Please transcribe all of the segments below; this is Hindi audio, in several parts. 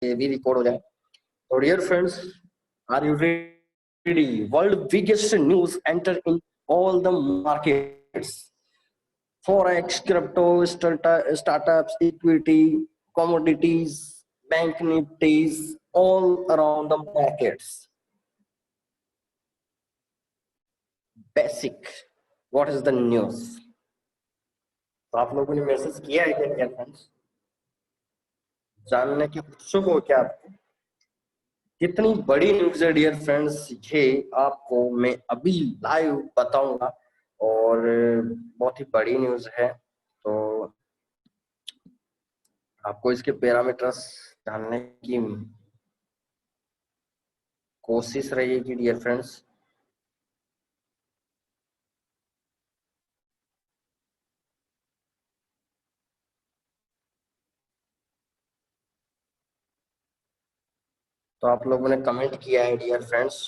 ये भी रिकॉर्ड हो जाए। तो dear friends, are you ready? World biggest news enter in all the markets, forex, crypto, startups, equity, commodities, bank nifties, all around the markets. Basic, what is the news? तो आप लोगों ने मैसेज किया है क्या फ्रेंड्स? जानने के उत्सुक हो क्या आप? कितनी बड़ी न्यूज है डियर फ्रेंड्स, ये आपको मैं अभी लाइव बताऊंगा और बहुत ही बड़ी न्यूज है। तो आपको इसके पैरामीटर्स जानने की कोशिश रहेगी डियर फ्रेंड्स। तो आप लोगों ने कमेंट किया है डियर फ्रेंड्स,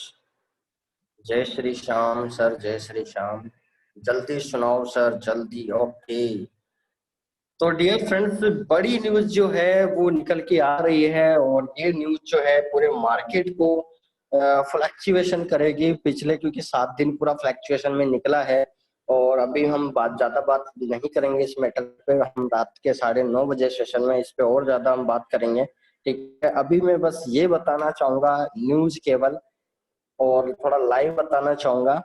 जय श्री श्याम सर, जय श्री श्याम, जल्दी सुनाओ सर जल्दी। ओके, तो डियर फ्रेंड्स, बड़ी न्यूज जो है वो निकल के आ रही है और ये न्यूज जो है पूरे मार्केट को फ्लक्चुएशन करेगी पिछले, क्योंकि 7 दिन पूरा फ्लक्चुएशन में निकला है। और अभी हम ज्यादा बात नहीं करेंगे इस मैटर पे, हम रात के 9:30 बजे सेशन में इस पे और ज्यादा हम बात करेंगे। ठीक है, अभी मैं बस ये बताना चाहूंगा न्यूज केवल, और थोड़ा लाइव बताना चाहूंगा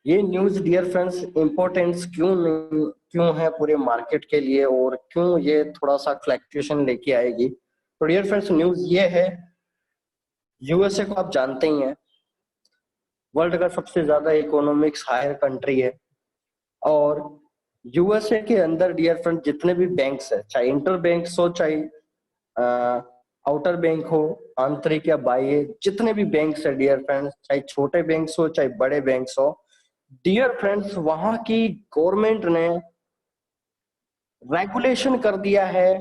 ये न्यूज डियर फ्रेंड्स इंपॉर्टेंस क्यों है पूरे मार्केट के लिए, और क्यों ये थोड़ा सा फ्लक्चुएशन लेके आएगी। तो डियर फ्रेंड्स, न्यूज ये है, यूएसए को आप जानते ही हैं, वर्ल्ड का सबसे ज्यादा इकोनॉमिक्स हायर कंट्री है। और यूएसए के अंदर डियर फ्रेंड जितने भी बैंक्स है, चाहे इंटर बैंक्स हो, चाहे आउटर बैंक हो, आंतरिक या बाह्य, जितने भी बैंक्स है डियर फ्रेंड्स, चाहे छोटे बैंक्स हो चाहे बड़े बैंक्स हो, डियर फ्रेंड्स वहां की गवर्नमेंट ने रेगुलेशन कर दिया है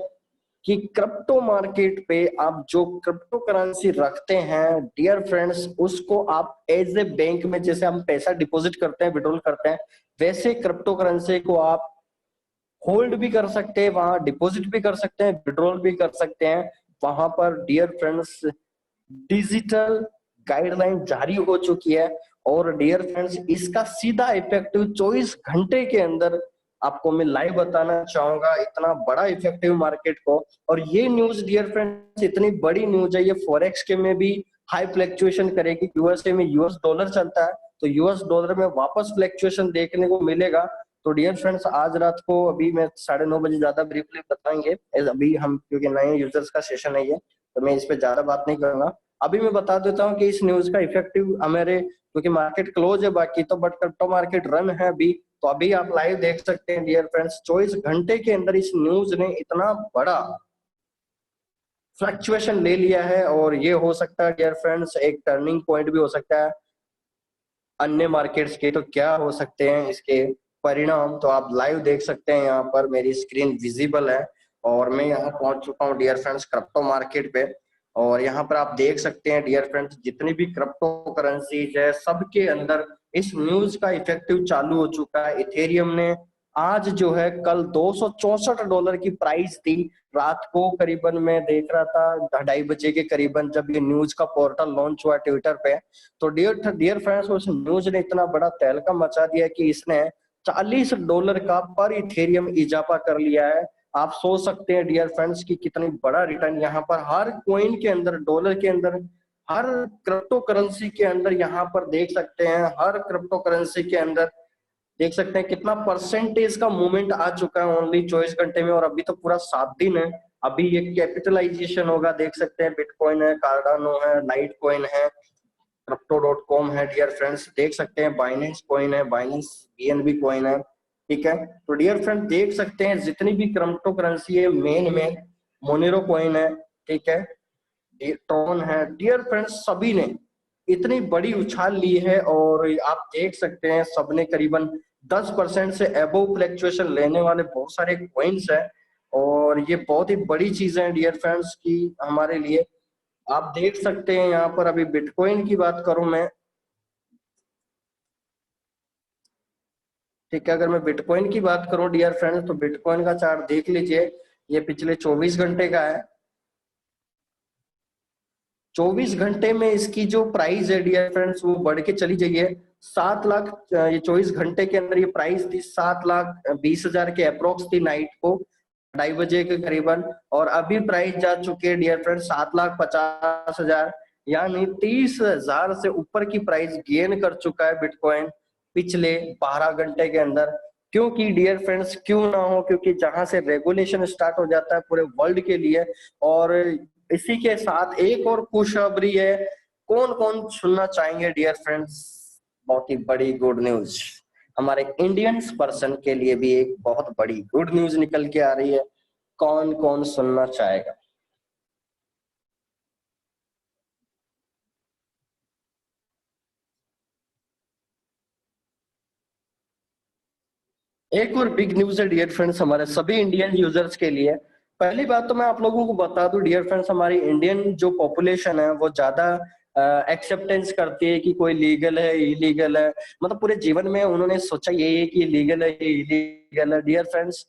कि क्रिप्टो मार्केट पे आप जो क्रिप्टो करेंसी रखते हैं डियर फ्रेंड्स, उसको आप एज ए बैंक में जैसे हम पैसा डिपॉजिट करते हैं, विड्रॉल करते हैं, वैसे क्रिप्टो करेंसी को आप होल्ड भी कर सकते हैं, वहां डिपॉजिट भी कर सकते हैं, विड्रॉल भी कर सकते हैं। वहां पर डियर फ्रेंड्स डिजिटल गाइडलाइन जारी हो चुकी है और डियर फ्रेंड्स इसका सीधा इफेक्टिव 24 घंटे के अंदर आपको मैं लाइव बताना चाहूंगा, इतना बड़ा इफेक्टिव मार्केट को। और ये न्यूज डियर फ्रेंड्स इतनी बड़ी न्यूज है, ये फॉरेक्स के में भी हाई फ्लक्चुएशन करेगी। यूएसए में यूएस डॉलर चलता है, तो यूएस डॉलर में वापस फ्लक्चुएशन देखने को मिलेगा। तो डियर फ्रेंड्स, आज रात को अभी मैं 9:30 बजे ज्यादा ब्रीफली बताएंगे, अभी हम क्योंकि नए यूजर्स का सेशन है ये, तो मैं इस पे ज्यादा बात नहीं करूंगा। अभी मैं बता देता हूँ कि इस न्यूज का इफेक्टिव हमारे, क्योंकि मार्केट क्लोज है बाकी तो, बट क्रिप्टो मार्केट रन है अभी, तो अभी आप लाइव देख सकते हैं डियर फ्रेंड्स। 24 घंटे के अंदर इस न्यूज ने इतना बड़ा फ्लक्चुएशन ले लिया है और ये हो सकता है डियर फ्रेंड्स एक टर्निंग पॉइंट भी हो सकता है अन्य मार्केट्स के। तो क्या हो सकते हैं इसके परिणाम, तो आप लाइव देख सकते हैं, यहाँ पर मेरी स्क्रीन विजिबल है और मैं यहाँ पहुंच चुका हूँ डियर फ्रेंड्स क्रिप्टो मार्केट पे। और यहाँ पर आप देख सकते हैं डियर फ्रेंड्स जितनी भी क्रिप्टो करेंसीज है सबके अंदर इस न्यूज का इफेक्टिव चालू हो चुका है। इथेरियम ने आज जो है, कल $264 की प्राइस थी, रात को करीबन मैं देख रहा था 2:30 बजे के करीबन जब ये न्यूज का पोर्टल लॉन्च हुआ ट्विटर पे। तो डियर फ्रेंड्स उस न्यूज ने इतना बड़ा तहलका मचा दिया कि इसने $40 का पर इथेरियम इजाफा कर लिया है। आप सोच सकते हैं डियर फ्रेंड्स कि कितनी बड़ा रिटर्न यहाँ पर हर कॉइन के अंदर, डॉलर के अंदर, हर क्रिप्टो करेंसी के अंदर यहाँ पर देख सकते हैं, हर क्रिप्टो करेंसी के अंदर देख सकते हैं कितना परसेंटेज का मूवमेंट आ चुका है ओनली 24 घंटे में। और अभी तो पूरा 7 दिन है, अभी ये कैपिटलाइजेशन होगा, देख सकते हैं बिटकॉइन है, कार्डानो है, लाइट कॉइन है, crypto.com है डियर फ्रेंड्स, देख सकते हैं बाइनेंस कॉइन है, बाइनेंस बीएनबी कॉइन है। ठीक है, तो डियर फ्रेंड देख सकते हैं जितनी भी क्रिप्टो करेंसी है, मेन में मोनेरो कॉइन है, ठीक है, ट्रॉन है, डियर फ्रेंड्स सभी ने इतनी बड़ी उछाल ली है। और आप देख सकते हैं सबने करीबन 10% से अबोव फ्लक्चुएशन लेने वाले बहुत सारे कॉइन्स है और ये बहुत ही बड़ी चीज है डियर फ्रेंड्स की हमारे लिए। आप देख सकते हैं यहाँ पर, अभी बिटकॉइन की बात करूं मैं, ठीक है, अगर मैं बिटकॉइन की बात करूं डियर फ्रेंड्स, तो बिटकॉइन का चार्ट देख लीजिए, ये पिछले 24 घंटे का है। 24 घंटे में इसकी जो प्राइस है डियर फ्रेंड्स वो बढ़ के चली जाइए 7 लाख। ये 24 घंटे के अंदर ये प्राइस थी 7,20,000 के अप्रोक्स थी नाइट को 2:30 बजे के करीबन, और अभी प्राइस जा चुके हैं डियर फ्रेंड्स 7,50,000, यानी 30,000 से ऊपर की प्राइस गेन कर चुका है बिटकॉइन पिछले 12 घंटे के अंदर। क्योंकि डियर फ्रेंड्स क्यों ना हो, क्योंकि जहां से रेगुलेशन स्टार्ट हो जाता है पूरे वर्ल्ड के लिए, और इसी के साथ एक और खुशखबरी है। कौन कौन सुनना चाहेंगे डियर फ्रेंड्स? बहुत ही बड़ी गुड न्यूज, हमारे इंडियंस पर्सन के लिए भी एक बहुत बड़ी गुड न्यूज निकल के आ रही है। कौन कौन सुनना चाहेगा? एक और बिग न्यूज है डियर फ्रेंड्स हमारे सभी इंडियन यूजर्स के लिए। पहली बात तो मैं आप लोगों को बता दूं डियर फ्रेंड्स, हमारी इंडियन जो पॉपुलेशन है वो ज्यादा एक्सेप्टेंस करती है कि कोई लीगल है इलीगल है, मतलब पूरे जीवन में उन्होंने सोचा यही है कि लीगल है ये इलीगल है। डियर फ्रेंड्स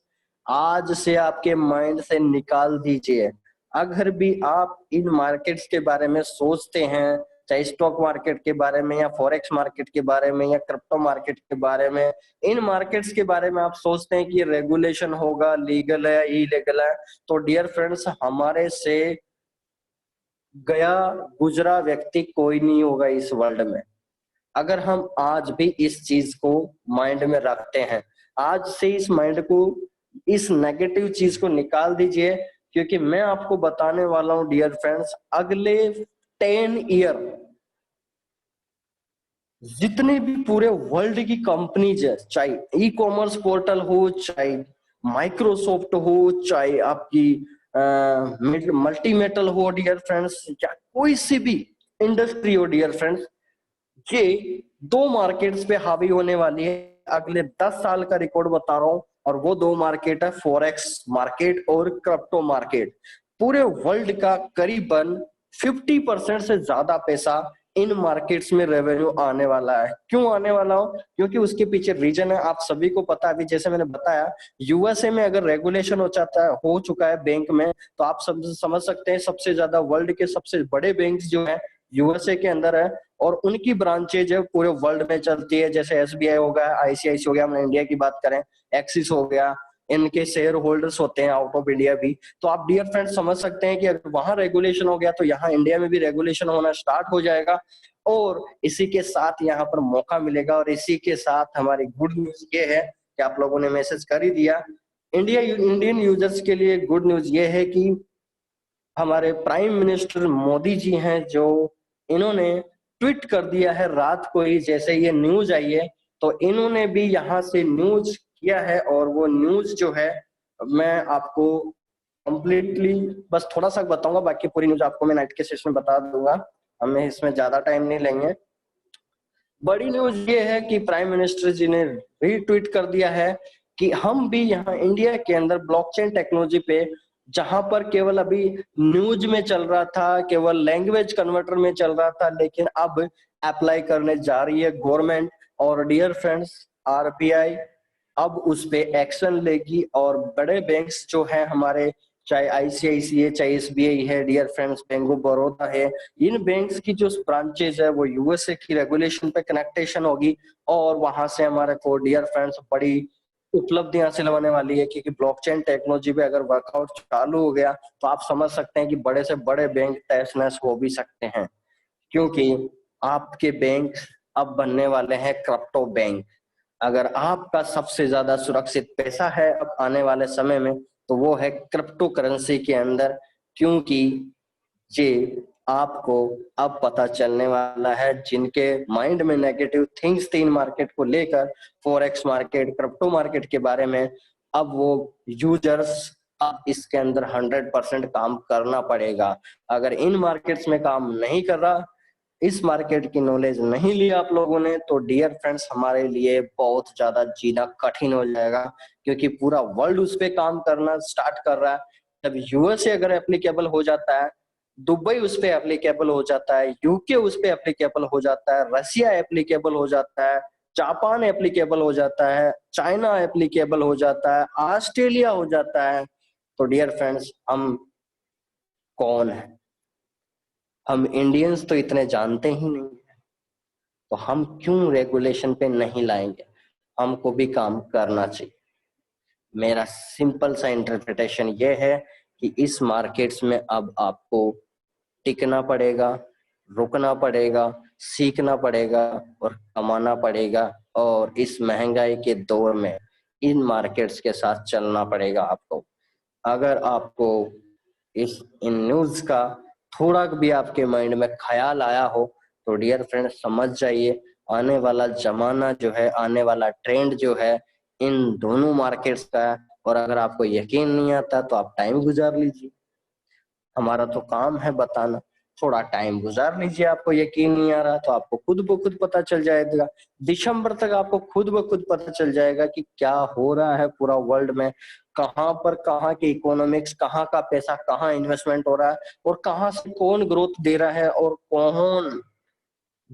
आज से आपके माइंड से निकाल दीजिए, अगर भी आप इन मार्केट्स के बारे में सोचते हैं, चाहे स्टॉक मार्केट के बारे में या फॉरेक्स मार्केट के बारे में या क्रिप्टो मार्केट के बारे में, इन मार्केट्स के बारे में आप सोचते हैं कि रेगुलेशन होगा, लीगल है इलीगल है, तो डियर फ्रेंड्स हमारे से गया गुजरा व्यक्ति कोई नहीं होगा इस वर्ल्ड में। अगर हम आज भी इस चीज को माइंड में रखते हैं, आज से इस माइंड को, इस नेगेटिव चीज को निकाल दीजिए, क्योंकि मैं आपको बताने वाला हूं डियर फ्रेंड्स, अगले 10 ईयर जितने भी पूरे वर्ल्ड की कंपनीज है, चाहे ई कॉमर्स पोर्टल हो, चाहे माइक्रोसॉफ्ट हो, चाहे आपकी मल्टी मेटल हो डियर फ्रेंड्स, या कोई सी भी इंडस्ट्री हो डियर फ्रेंड्स, ये दो मार्केट्स पे हावी होने वाली है अगले 10 साल का रिकॉर्ड बता रहा हूं। और वो दो मार्केट है फॉरेक्स मार्केट और क्रिप्टो मार्केट। पूरे वर्ल्ड का करीबन 50% से ज्यादा पैसा इन मार्केट्स में रेवेन्यू आने वाला है। क्यों आने वाला हो? क्योंकि उसके पीछे रीजन है, आप सभी को पता है। अभी जैसे मैंने बताया, यूएसए में अगर रेगुलेशन हो जाता है, हो चुका है बैंक में, तो आप सब समझ सकते हैं सबसे ज्यादा वर्ल्ड के सबसे बड़े बैंक जो है यूएसए के अंदर है, और उनकी ब्रांचेज है पूरे वर्ल्ड में चलती है। जैसे एसबीआई हो गया, आईसीआईसी हो गया, हम इंडिया की बात करें एक्सिस हो गया, इनके शेयर होल्डर्स होते हैं आउट ऑफ इंडिया भी। तो आप डियर फ्रेंड्स समझ सकते हैं कि अगर वहां रेगुलेशन हो गया तो यहाँ इंडिया में भी रेगुलेशन होना स्टार्ट हो जाएगा, और इसी के साथ यहाँ पर मौका मिलेगा। और इसी के साथ हमारी गुड न्यूज ये है कि आप लोगों ने मैसेज कर ही दिया, इंडियन यूजर्स के लिए गुड न्यूज ये है कि हमारे प्राइम मिनिस्टर मोदी जी हैं, जो इन्होंने ट्वीट कर दिया है रात को ही, जैसे ये न्यूज आई है तो इन्होंने भी यहाँ से न्यूज किया है। और वो न्यूज जो है मैं आपको कंप्लीटली बस थोड़ा सा बताऊंगा, बाकी पूरी न्यूज आपको मैं नाइट के सेशन में बता दूंगा, हमें इसमें ज्यादा टाइम नहीं लेंगे। बड़ी न्यूज ये है कि प्राइम मिनिस्टर जी ने रीट्वीट कर दिया है कि हम भी यहाँ इंडिया के अंदर ब्लॉकचेन टेक्नोलॉजी पे, जहां पर केवल अभी न्यूज में चल रहा था, केवल लैंग्वेज कन्वर्टर में चल रहा था, लेकिन अब अप्लाई करने जा रही है गवर्नमेंट। और डियर फ्रेंड्स आरबीआई अब उस पे एक्शन लेगी, और बड़े बैंक्स जो है हमारे, चाहे आईसीआईसी है, चाहे एसबीआई है dear friends, bank of Baroda है, इन बैंक्स की जो ब्रांचेज है वो यूएसए की रेगुलेशन पे कनेक्टेशन होगी, और वहां से हमारे को डियर फ्रेंड्स बड़ी उपलब्धि हासिल होने वाली है। क्योंकि ब्लॉकचेन टेक्नोलॉजी पे अगर वर्कआउट चालू हो गया तो आप समझ सकते हैं कि बड़े से बड़े बैंक तहस नहस हो भी सकते हैं, क्योंकि आपके बैंक अब बनने वाले हैं क्रिप्टो बैंक। अगर आपका सबसे ज्यादा सुरक्षित पैसा है अब आने वाले समय में, तो वो है क्रिप्टो करेंसी के अंदर। क्योंकि ये आपको अब पता चलने वाला है, जिनके माइंड में नेगेटिव थिंग्स थी इन मार्केट को लेकर, फॉरेक्स मार्केट क्रिप्टो मार्केट के बारे में, अब वो यूजर्स अब इसके अंदर 100% काम करना पड़ेगा। अगर इन मार्केट्स में काम नहीं कर रहा, इस मार्केट की नॉलेज नहीं ली आप लोगों ने, तो डियर फ्रेंड्स हमारे लिए बहुत ज्यादा जीना कठिन हो जाएगा। क्योंकि पूरा वर्ल्ड उस पर काम करना स्टार्ट कर रहा है। जब यूएसए अगर एप्लीकेबल हो जाता है, दुबई उस पे एप्लीकेबल हो जाता है, यूके उस पे एप्लीकेबल हो जाता है, रशिया एप्लीकेबल हो जाता है, जापान एप्लीकेबल हो जाता है, चाइना एप्लीकेबल हो जाता है, ऑस्ट्रेलिया हो जाता है, तो डियर फ्रेंड्स हम कौन है? हम इंडियंस तो इतने जानते ही नहीं है, तो हम क्यों रेगुलेशन पे नहीं लाएंगे? हमको भी काम करना चाहिए। मेरा सिंपल सा इंटरप्रिटेशन ये है कि इस मार्केट्स में अब आपको टिकना पड़ेगा, रुकना पड़ेगा, सीखना पड़ेगा और कमाना पड़ेगा, और इस महंगाई के दौर में इन मार्केट्स के साथ चलना पड़ेगा आपको। अगर आपको इस इन न्यूज का थोड़ा भी आपके माइंड में ख्याल आया हो तो डियर फ्रेंड समझ जाइए, आने वाला जमाना जो है, आने वाला ट्रेंड जो है इन दोनों मार्केट्स का है। और अगर आपको यकीन नहीं आता तो आप टाइम गुजार लीजिए, हमारा तो काम है बताना। थोड़ा टाइम गुजार लीजिए, आपको यकीन नहीं आ रहा तो आपको खुद ब खुद पता चल जाएगा। दिसंबर तक आपको खुद ब खुद पता चल जाएगा कि क्या हो रहा है पूरा वर्ल्ड में, कहाँ पर कहाँ की इकोनॉमिक्स, कहाँ का पैसा कहाँ इन्वेस्टमेंट हो रहा है, और कहाँ से कौन ग्रोथ दे रहा है, और कौन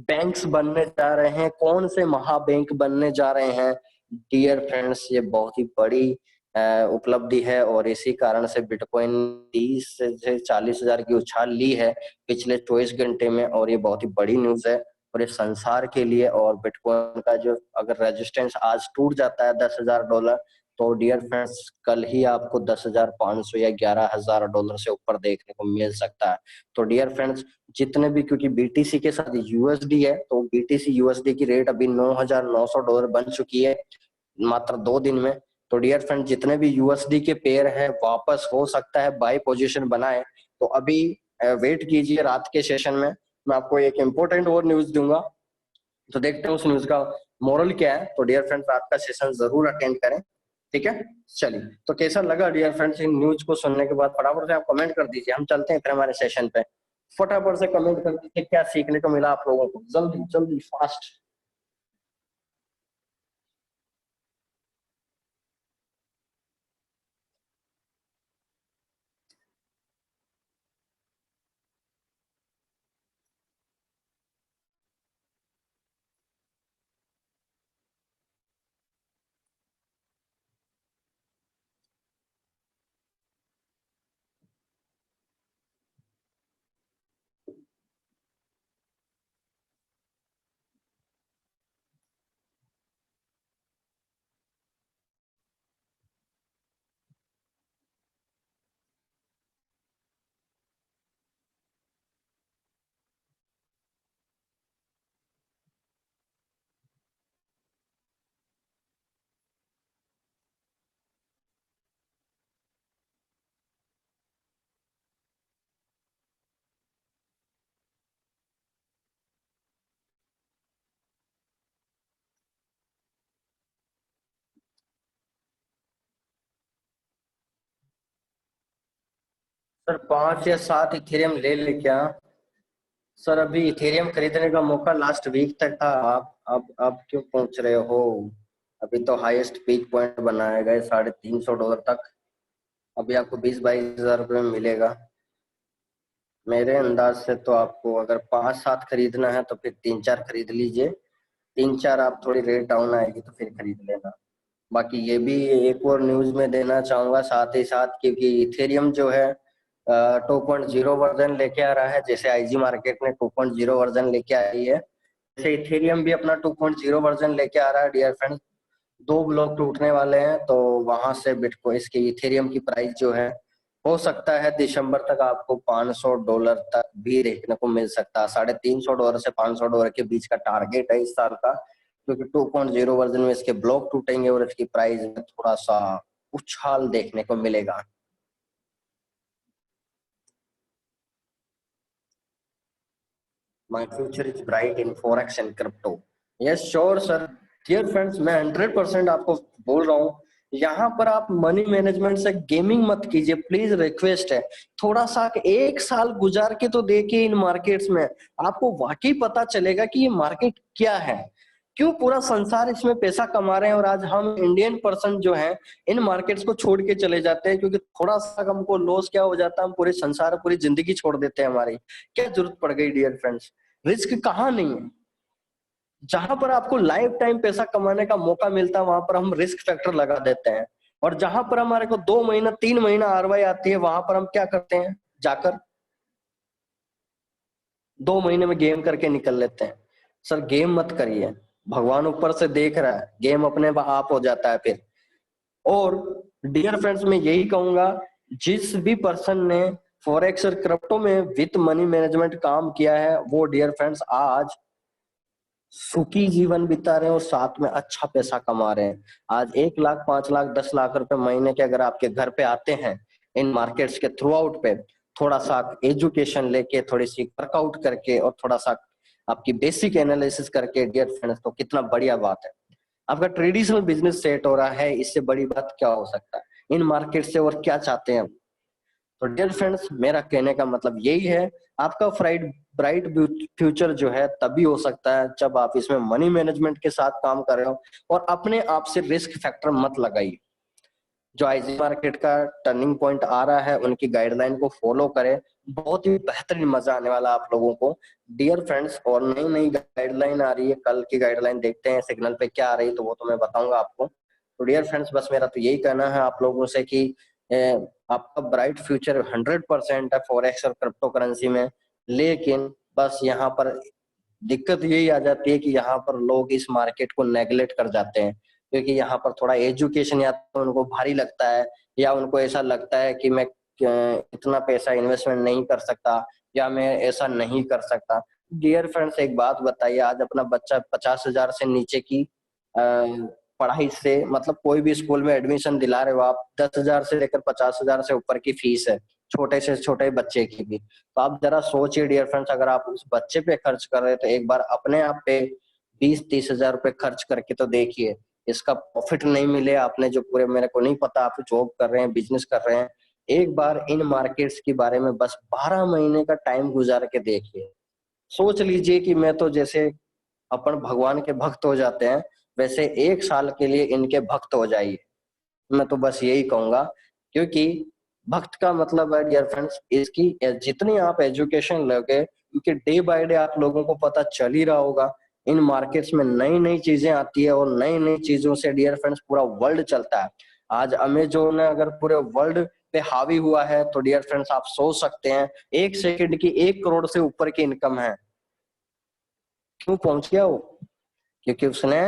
बैंक्स बनने जा रहे हैं, कौन से महाबैंक बनने जा रहे हैं। डियर फ्रेंड्स, ये बहुत ही बड़ी उपलब्धि है, और इसी कारण से बिटकॉइन 30 से 40 हजार की उछाल ली है पिछले 24 घंटे में, और ये बहुत ही बड़ी न्यूज है और ये संसार के लिए। और बिटकॉइन का जो अगर रेजिस्टेंस आज टूट जाता है $10,000, तो डियर फ्रेंड्स कल ही आपको 10,500 या $11,000 से ऊपर देखने को मिल सकता है। तो डियर फ्रेंड्स जितने भी, क्योंकि बीटीसी के साथ यूएसडी है, तो बीटीसी यूएसडी की रेट अभी $9,900 बन चुकी है मात्र 2 दिन में। तो डियर फ्रेंड जितने भी यूएसडी के पेयर है वापस हो सकता है बाय पोजीशन बनाए, तो अभी वेट कीजिए रात के सेशन में, मैं आपको एक इंपॉर्टेंट और न्यूज दूंगा, तो देखते हैं उस न्यूज का मोरल क्या है। तो डियर फ्रेंड्स रात का सेशन जरूर अटेंड करें, ठीक है। चलिए, तो कैसा लगा डियर फ्रेंड्स इन न्यूज को सुनने के बाद? फटाफट से आप कमेंट कर दीजिए, हम चलते हैं फिर हमारे सेशन पे। फटाफट से कमेंट कर दीजिए क्या सीखने को मिला आप लोगों को, जल्दी जल्दी फास्ट। सर 5 या 7 इथेरियम ले ले क्या? सर अभी इथेरियम खरीदने का मौका लास्ट वीक तक था, आप अब क्यों पहुंच रहे हो? अभी तो हाईएस्ट पीक पॉइंट बनाया गया $350 तक, अभी आपको 20-22 हजार रुपये में मिलेगा। मेरे अंदाज से तो आपको अगर 5-7 खरीदना है तो फिर 3-4 खरीद लीजिए, 3-4 आप थोड़ी रेट डाउन आएगी तो फिर खरीद लेना। बाकी ये भी एक और न्यूज में देना चाहूंगा साथ ही साथ, क्योंकि इथेरियम जो है 2.0 वर्जन लेके आ रहा है, जैसे आईजी मार्केट ने 2.0 वर्जन लेके आई है, जैसे इथेरियम भी अपना 2.0 वर्जन लेके आ रहा है डियर फ्रेंड्स। 2 ब्लॉक टूटने वाले हैं, तो वहां से बिटकॉइन इसके इथेरियम की प्राइस जो है, हो सकता है दिसंबर तक आपको $500 तक भी देखने को मिल सकता है। $350 से $500 के बीच का टारगेट है इस साल का, क्योंकि 2.0 वर्जन में इसके ब्लॉक टूटेंगे और इसकी प्राइस में थोड़ा सा उछाल देखने को मिलेगा। My future is bright in forex and crypto. Yes sure sir. Dear friends मैं 100% आपको बोल रहा हूँ, यहाँ पर आप मनी मैनेजमेंट से गेमिंग मत कीजिए, प्लीज रिक्वेस्ट है। थोड़ा सा 1 साल गुजार के तो देखिए इन मार्केट्स में, आपको वाकई पता चलेगा कि ये मार्केट क्या है, क्यों पूरा संसार इसमें पैसा कमा रहे हैं, और आज हम इंडियन पर्सन जो हैं इन मार्केट्स को छोड़ के चले जाते हैं, क्योंकि थोड़ा सा हमको लॉस क्या हो जाता है, हम पूरे संसार पूरी जिंदगी छोड़ देते हैं, हमारी क्या जरूरत पड़ गई डियर फ्रेंड्स। रिस्क कहाँ नहीं है, जहां पर आपको लाइफ टाइम पैसा कमाने का मौका मिलता है वहां पर हम रिस्क फैक्टर लगा देते हैं, और जहां पर हमारे को 2 महीना 3 महीना आरवाई आती है वहां पर हम क्या करते हैं जाकर, 2 महीने में गेम करके निकल लेते हैं। सर गेम मत करिए, भगवान ऊपर से देख रहा है, गेम अपने आप हो जाता है फिर। और डियर फ्रेंड्स मैं यही कहूंगा, जिस भी पर्सन ने फॉरेक्स और क्रिप्टो में विथ मनी मैनेजमेंट काम किया है वो डियर फ्रेंड्स आज सुखी जीवन बिता रहे हैं और साथ में अच्छा पैसा कमा रहे हैं। आज 1 लाख 5 लाख 10 लाख रुपए महीने के अगर आपके घर पे आते हैं इन मार्केट्स के थ्रू आउट पे, थोड़ा सा एजुकेशन लेके, थोड़ी सी वर्कआउट करके और थोड़ा सा आपकी बेसिक एनालिसिस करके डियर फ्रेंड्स, तो कितना बढ़िया बात है। आपका ट्रेडिशनल बिजनेस सेट हो रहा है, इससे बड़ी बात क्या हो सकता है इन मार्केट से, और क्या चाहते हैं। तो डियर फ्रेंड्स मेरा कहने का मतलब यही है, आपका ब्राइट फ्यूचर जो है तभी हो सकता है जब आप इसमें मनी मैनेजमेंट के साथ काम कर रहे हो और अपने आप से रिस्क फैक्टर मत लगाइए। जो आईजी मार्केट का टर्निंग पॉइंट आ रहा है उनकी गाइडलाइन को फॉलो करें, बहुत ही बेहतरीन मजा आने वाला आप लोगों को डियर फ्रेंड्स। और नई नई गाइडलाइन आ रही है, कल की गाइडलाइन देखते हैं सिग्नल पे क्या आ रही है, तो वो तो मैं बताऊंगा आपको। तो डियर फ्रेंड्स बस मेरा तो यही कहना है आप लोगों से कि आपका ब्राइट फ्यूचर 100% है फॉरेक्स और क्रिप्टो करेंसी में। लेकिन बस यहाँ पर दिक्कत यही आ जाती है कि यहाँ पर लोग इस मार्केट को नेगलेक्ट कर जाते हैं, क्योंकि यहाँ पर थोड़ा एजुकेशन या तो उनको भारी लगता है, या उनको ऐसा लगता है कि मैं इतना पैसा इन्वेस्टमेंट नहीं कर सकता, या मैं ऐसा नहीं कर सकता। डियर फ्रेंड्स एक बात बताइए, आज अपना बच्चा 50,000 से नीचे की पढ़ाई से, मतलब कोई भी स्कूल में एडमिशन दिला रहे हो आप, 10,000 से लेकर 50,000 से ऊपर की फीस है छोटे से छोटे बच्चे की भी। तो आप जरा सोचिए डियर फ्रेंड्स, अगर आप उस बच्चे पे खर्च कर रहे हैं तो एक बार अपने आप पे 20-30 हजार रुपए खर्च करके तो देखिए, इसका प्रॉफिट नहीं मिले आपने जो पूरे, मेरे को नहीं पता आप जॉब कर रहे हैं बिजनेस कर रहे हैं, एक बार इन मार्केट्स के बारे में बस 12 महीने का टाइम गुजार के देखिए। सोच लीजिए कि मैं तो जैसे अपन भगवान के भक्त हो जाते हैं, वैसे 1 साल के लिए इनके भक्त हो जाइए। मैं तो बस यही कहूंगा, क्योंकि भक्त का मतलब है डियर फ्रेंड्स इसकी जितनी आप एजुकेशन लोगे, क्योंकि डे बाय डे आप लोगों को पता चल ही रहा होगा इन मार्केट्स में नई नई चीजें आती है, और नई नई चीजों से डियर फ्रेंड्स पूरा वर्ल्ड चलता है। आज अमेजोन अगर पूरे वर्ल्ड पे हावी हुआ है तो डियर फ्रेंड्स आप सोच सकते हैं 1 सेकंड की 1 करोड़ से ऊपर की इनकम है। क्यों पहुंच गया वो? क्योंकि उसने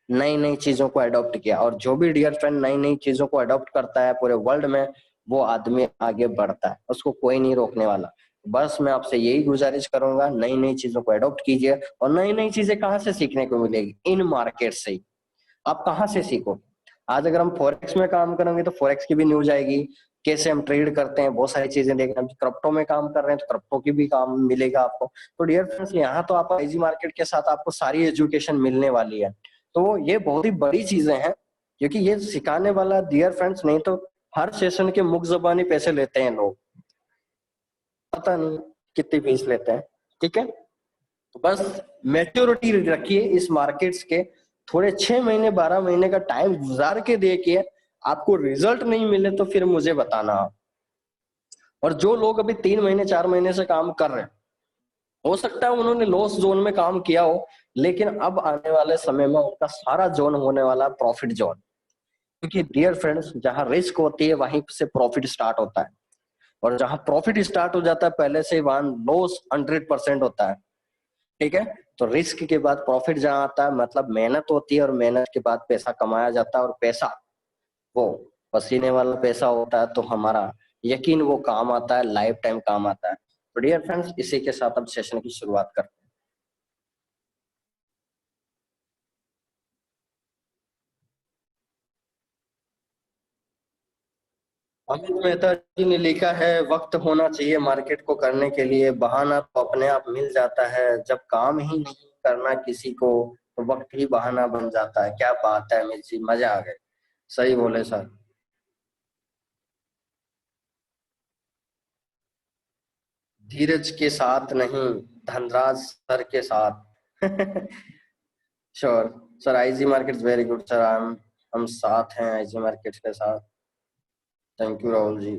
नई नई चीजों को अडॉप्ट किया, और जो भी डियर फ्रेंड नई नई चीजों को अडॉप्ट करता है पूरे वर्ल्ड में, वो आदमी आगे बढ़ता है, उसको कोई नहीं रोकने वाला। बस मैं आपसे यही गुजारिश करूंगा, नई नई चीजों को अडॉप्ट कीजिए। और नई नई चीजें कहाँ से सीखने को मिलेगी? इन मार्केट से ही। आप कहाँ से सीखो? आज अगर हम फॉरेक्स में काम करेंगे तो फॉरेक्स की भी न्यूज आएगी, कैसे हम ट्रेड करते हैं, बहुत सारी चीजें देखना। क्रिप्टो में काम कर रहे हैं तो क्रिप्टो की भी काम मिलेगा आपको। तो डियर फ्रेंड्स यहाँ तो आप आईजी मार्केट के साथ आपको सारी एजुकेशन मिलने वाली है। तो ये बहुत ही बड़ी चीजें हैं, क्योंकि ये सिखाने वाला डियर फ्रेंड्स, नहीं तो हर सेशन के मुख जबानी पैसे लेते हैं लोग, पता नहीं कितनी फीस लेते हैं। ठीक है, तो बस मेच्योरिटी रखिए इस मार्केट्स के, थोड़े 6 महीने 12 महीने का टाइम गुजार के देखिए, आपको रिजल्ट नहीं मिले तो फिर मुझे बताना आप। और जो लोग अभी 3 महीने 4 महीने से काम कर रहे हैं, हो सकता है उन्होंने लॉस जोन में काम किया हो, लेकिन अब आने वाले समय में उनका सारा जोन होने वाला प्रॉफिट जोन। क्योंकि डियर फ्रेंड्स जहां रिस्क होती है वहीं से प्रॉफिट स्टार्ट होता है, और जहां प्रॉफिट स्टार्ट हो जाता है पहले से वहां लॉस 100% होता है। ठीक है, तो रिस्क के बाद प्रॉफिट जहां आता है मतलब मेहनत होती है, और मेहनत के बाद पैसा कमाया जाता है, और पैसा वो पसीने वाला पैसा होता है, तो हमारा यकीन वो काम आता है, लाइफ टाइम काम आता है। तो डियर फ्रेंड्स इसी के साथ अब सेशन की शुरुआत करते हैं। अमित मेहता जी ने लिखा है, वक्त होना चाहिए मार्केट को करने के लिए, बहाना तो अपने आप मिल जाता है, जब काम ही नहीं करना किसी को तो वक्त ही बहाना बन जाता है। क्या बात है अमित जी, मजा आ गए, सही बोले सर। धीरज के साथ नहीं, धनराज सर के साथ। Sure sir, IG markets very good sir, हम साथ हैं आईजी मार्केट्स के साथ। Thank you Rahul ji.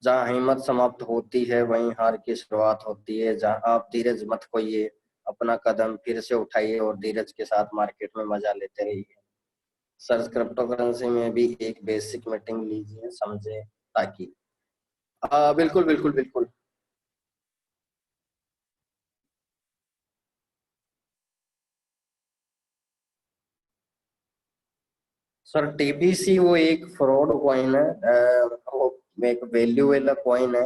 जहाँ हिम्मत समाप्त होती है वहीं हार की शुरुआत होती है, जहाँ आप धीरज मत खोइए, अपना कदम फिर से उठाइए और धीरज के साथ मार्केट में मजा लेते रहिए। सर क्रिप्टो करेंसी में भी एक बेसिक मीटिंग लीजिए, समझे, ताकि बिल्कुल बिल्कुल बिल्कुल। सर टीबीसी वो एक फ्रॉड कॉइन है, वो एक वैल्यूएबल कॉइन है।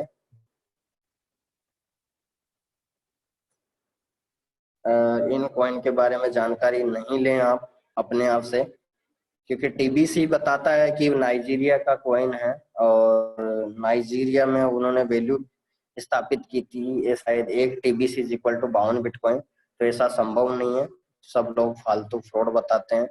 इन कॉइन के बारे में जानकारी नहीं लें आप अपने आप से, क्योंकि टीबीसी बताता है कि नाइजीरिया का कॉइन है और नाइजीरिया में उन्होंने वैल्यू स्थापित की थी, ये शायद एक TBC is equal to 52 bitcoin. तो ऐसा संभव नहीं है, सब लोग फालतू फ्रॉड बताते हैं।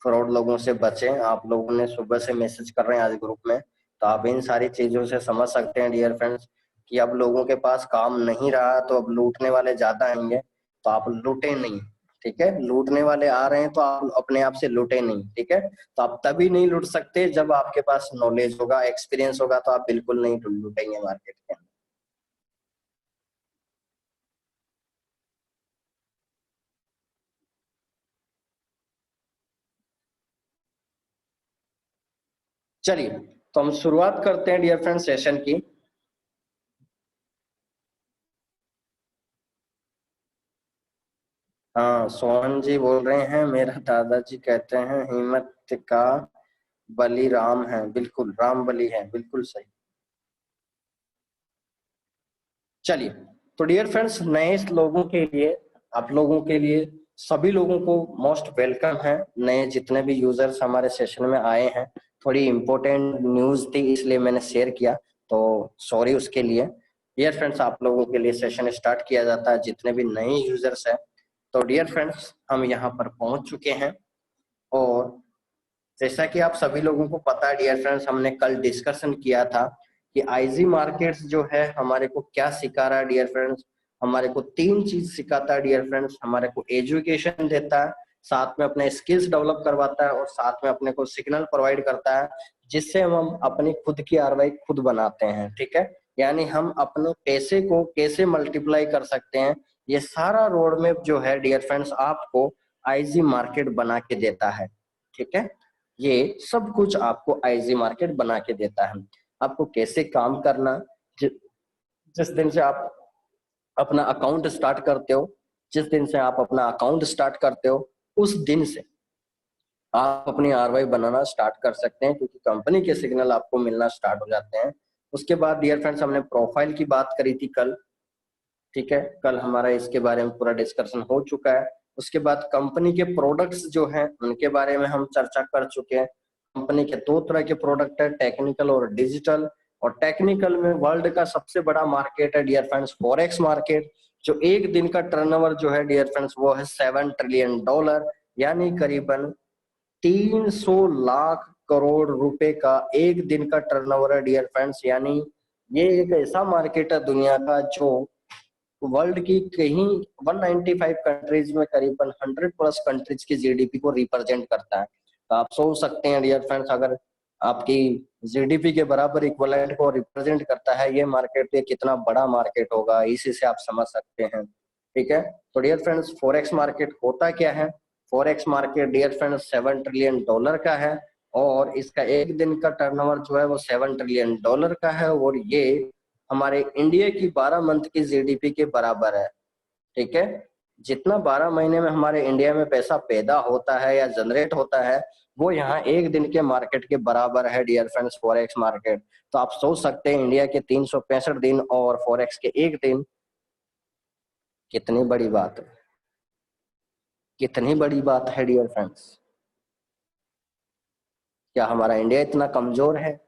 फ्रॉड लोगों से बचें। आप लोगों ने सुबह से मैसेज कर रहे हैं आज ग्रुप में, तो आप इन सारी चीजों से समझ सकते हैं डियर फ्रेंड्स कि अब लोगों के पास काम नहीं रहा तो अब लूटने वाले ज्यादा आएंगे, तो आप लूटे नहीं। ठीक है, लूटने वाले आ रहे हैं तो आप अपने आप से लूटे नहीं। ठीक है, तो आप तभी नहीं लूट सकते जब आपके पास नॉलेज होगा, एक्सपीरियंस होगा, तो आप बिल्कुल नहीं लूटेंगे मार्केट के अंदर। चलिए, तो हम शुरुआत करते हैं डियर फ्रेंड सेशन की। हाँ, सोहन जी बोल रहे हैं, मेरा दादाजी कहते हैं हिम्मत का बलि राम है। बिल्कुल, राम बलि है, बिल्कुल सही। चलिए, तो डियर फ्रेंड्स नए लोगों के लिए, आप लोगों के लिए, सभी लोगों को मोस्ट वेलकम है। नए जितने भी यूजर्स हमारे सेशन में आए हैं, थोड़ी इंपॉर्टेंट न्यूज थी इसलिए मैंने शेयर किया, तो सॉरी उसके लिए। डियर फ्रेंड्स, आप लोगों के लिए सेशन स्टार्ट किया जाता है जितने भी नए यूजर्स हैं। तो डियर फ्रेंड्स, हम यहाँ पर पहुंच चुके हैं, और जैसा कि आप सभी लोगों को पता है डियर फ्रेंड्स, हमने कल डिस्कशन किया था कि आईजी मार्केट्स जो है हमारे को क्या सिखा रहा है डियर फ्रेंड्स। हमारे को तीन चीज सिखाता है डियर फ्रेंड्स। हमारे को एजुकेशन देता है, साथ में अपने स्किल्स डेवलप करवाता है, और साथ में अपने को सिग्नल प्रोवाइड करता है, जिससे हम अपनी खुद की आरवाई खुद बनाते हैं। ठीक है, यानी हम अपने पैसे को कैसे मल्टीप्लाई कर सकते हैं, ये सारा रोड मैप जो है डियर फ्रेंड्स आपको आईजी मार्केट बना के देता है। ठीक है, ये सब कुछ आपको आईजी मार्केट बना के देता है। आपको कैसे काम करना, जि, जिस दिन से आप अपना अकाउंट स्टार्ट करते हो, जिस दिन से आप अपना अकाउंट स्टार्ट करते हो, उस दिन से आप अपनी आरवाई बनाना स्टार्ट कर सकते हैं, क्योंकि कंपनी के सिग्नल आपको मिलना स्टार्ट हो जाते हैं। उसके बाद डियर फ्रेंड्स, हमने प्रोफाइल की बात करी थी कल। ठीक है, कल हमारा इसके बारे में पूरा डिस्कशन हो चुका है। उसके बाद कंपनी के प्रोडक्ट्स जो हैं उनके बारे में हम चर्चा कर चुके हैं। कंपनी के दो तरह के प्रोडक्ट है, टेक्निकल और डिजिटल। और टेक्निकल में वर्ल्ड का सबसे बड़ा मार्केट है डियर फ्रेंड्स फॉरेक्स मार्केट, जो एक दिन का टर्नओवर जो है डियर फ्रेंड्स वो है $7 ट्रिलियन, यानी करीबन 300 लाख करोड़ रुपए का एक दिन का टर्नओवर है डियर फ्रेंड्स। यानी ये एक ऐसा मार्केट है दुनिया का जो वर्ल्ड की कहीं 195 कंट्रीज में करीबन 100 प्लस कंट्रीज की जीडीपी को रिप्रेजेंट करता है। तो आप सोच सकते हैं डियर फ्रेंड्स, अगर आपकी जीडीपी के बराबर इक्वलेंट को रिप्रेजेंट करता है ये मार्केट, ये कितना बड़ा मार्केट होगा, इसी से आप समझ सकते हैं। ठीक है, तो डियर फ्रेंड्स फॉरेक्स मार्केट होता क्या है। Forex market dear friends $7 trillion का है, और इसका एक दिन का टर्नओवर जो है वो $7 ट्रिलियन का है, और ये हमारे इंडिया की 12 मंथ की जीडीपी के बराबर है। ठीक है, जितना 12 महीने में हमारे इंडिया में पैसा पैदा होता है या जनरेट होता है, वो यहाँ एक दिन के मार्केट के बराबर है डियर फ्रेंड्स फॉरेक्स मार्केट। तो आप सोच सकते हैं इंडिया के 365 दिन और फॉरेक्स के एक दिन, कितनी बड़ी बात है, कितनी बड़ी बात है डियर फ्रेंड्स। क्या हमारा इंडिया इतना कमजोर है?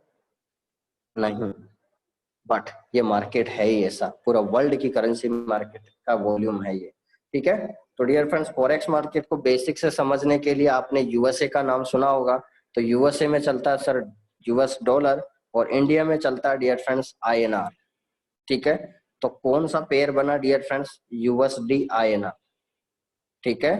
नहीं, बट ये मार्केट है ही ऐसा, पूरा वर्ल्ड की करेंसी मार्केट का वॉल्यूम है ये। ठीक है, तो डियर फ्रेंड्स फॉरेक्स मार्केट को बेसिक से समझने के लिए आपने यूएसए का नाम सुना होगा। तो यूएसए में चलता है सर यूएस डॉलर, और इंडिया में चलता है डियर फ्रेंड्स आईएनआर। ठीक है, तो कौन सा पेयर बना डियर फ्रेंड्स? USD INR. ठीक है,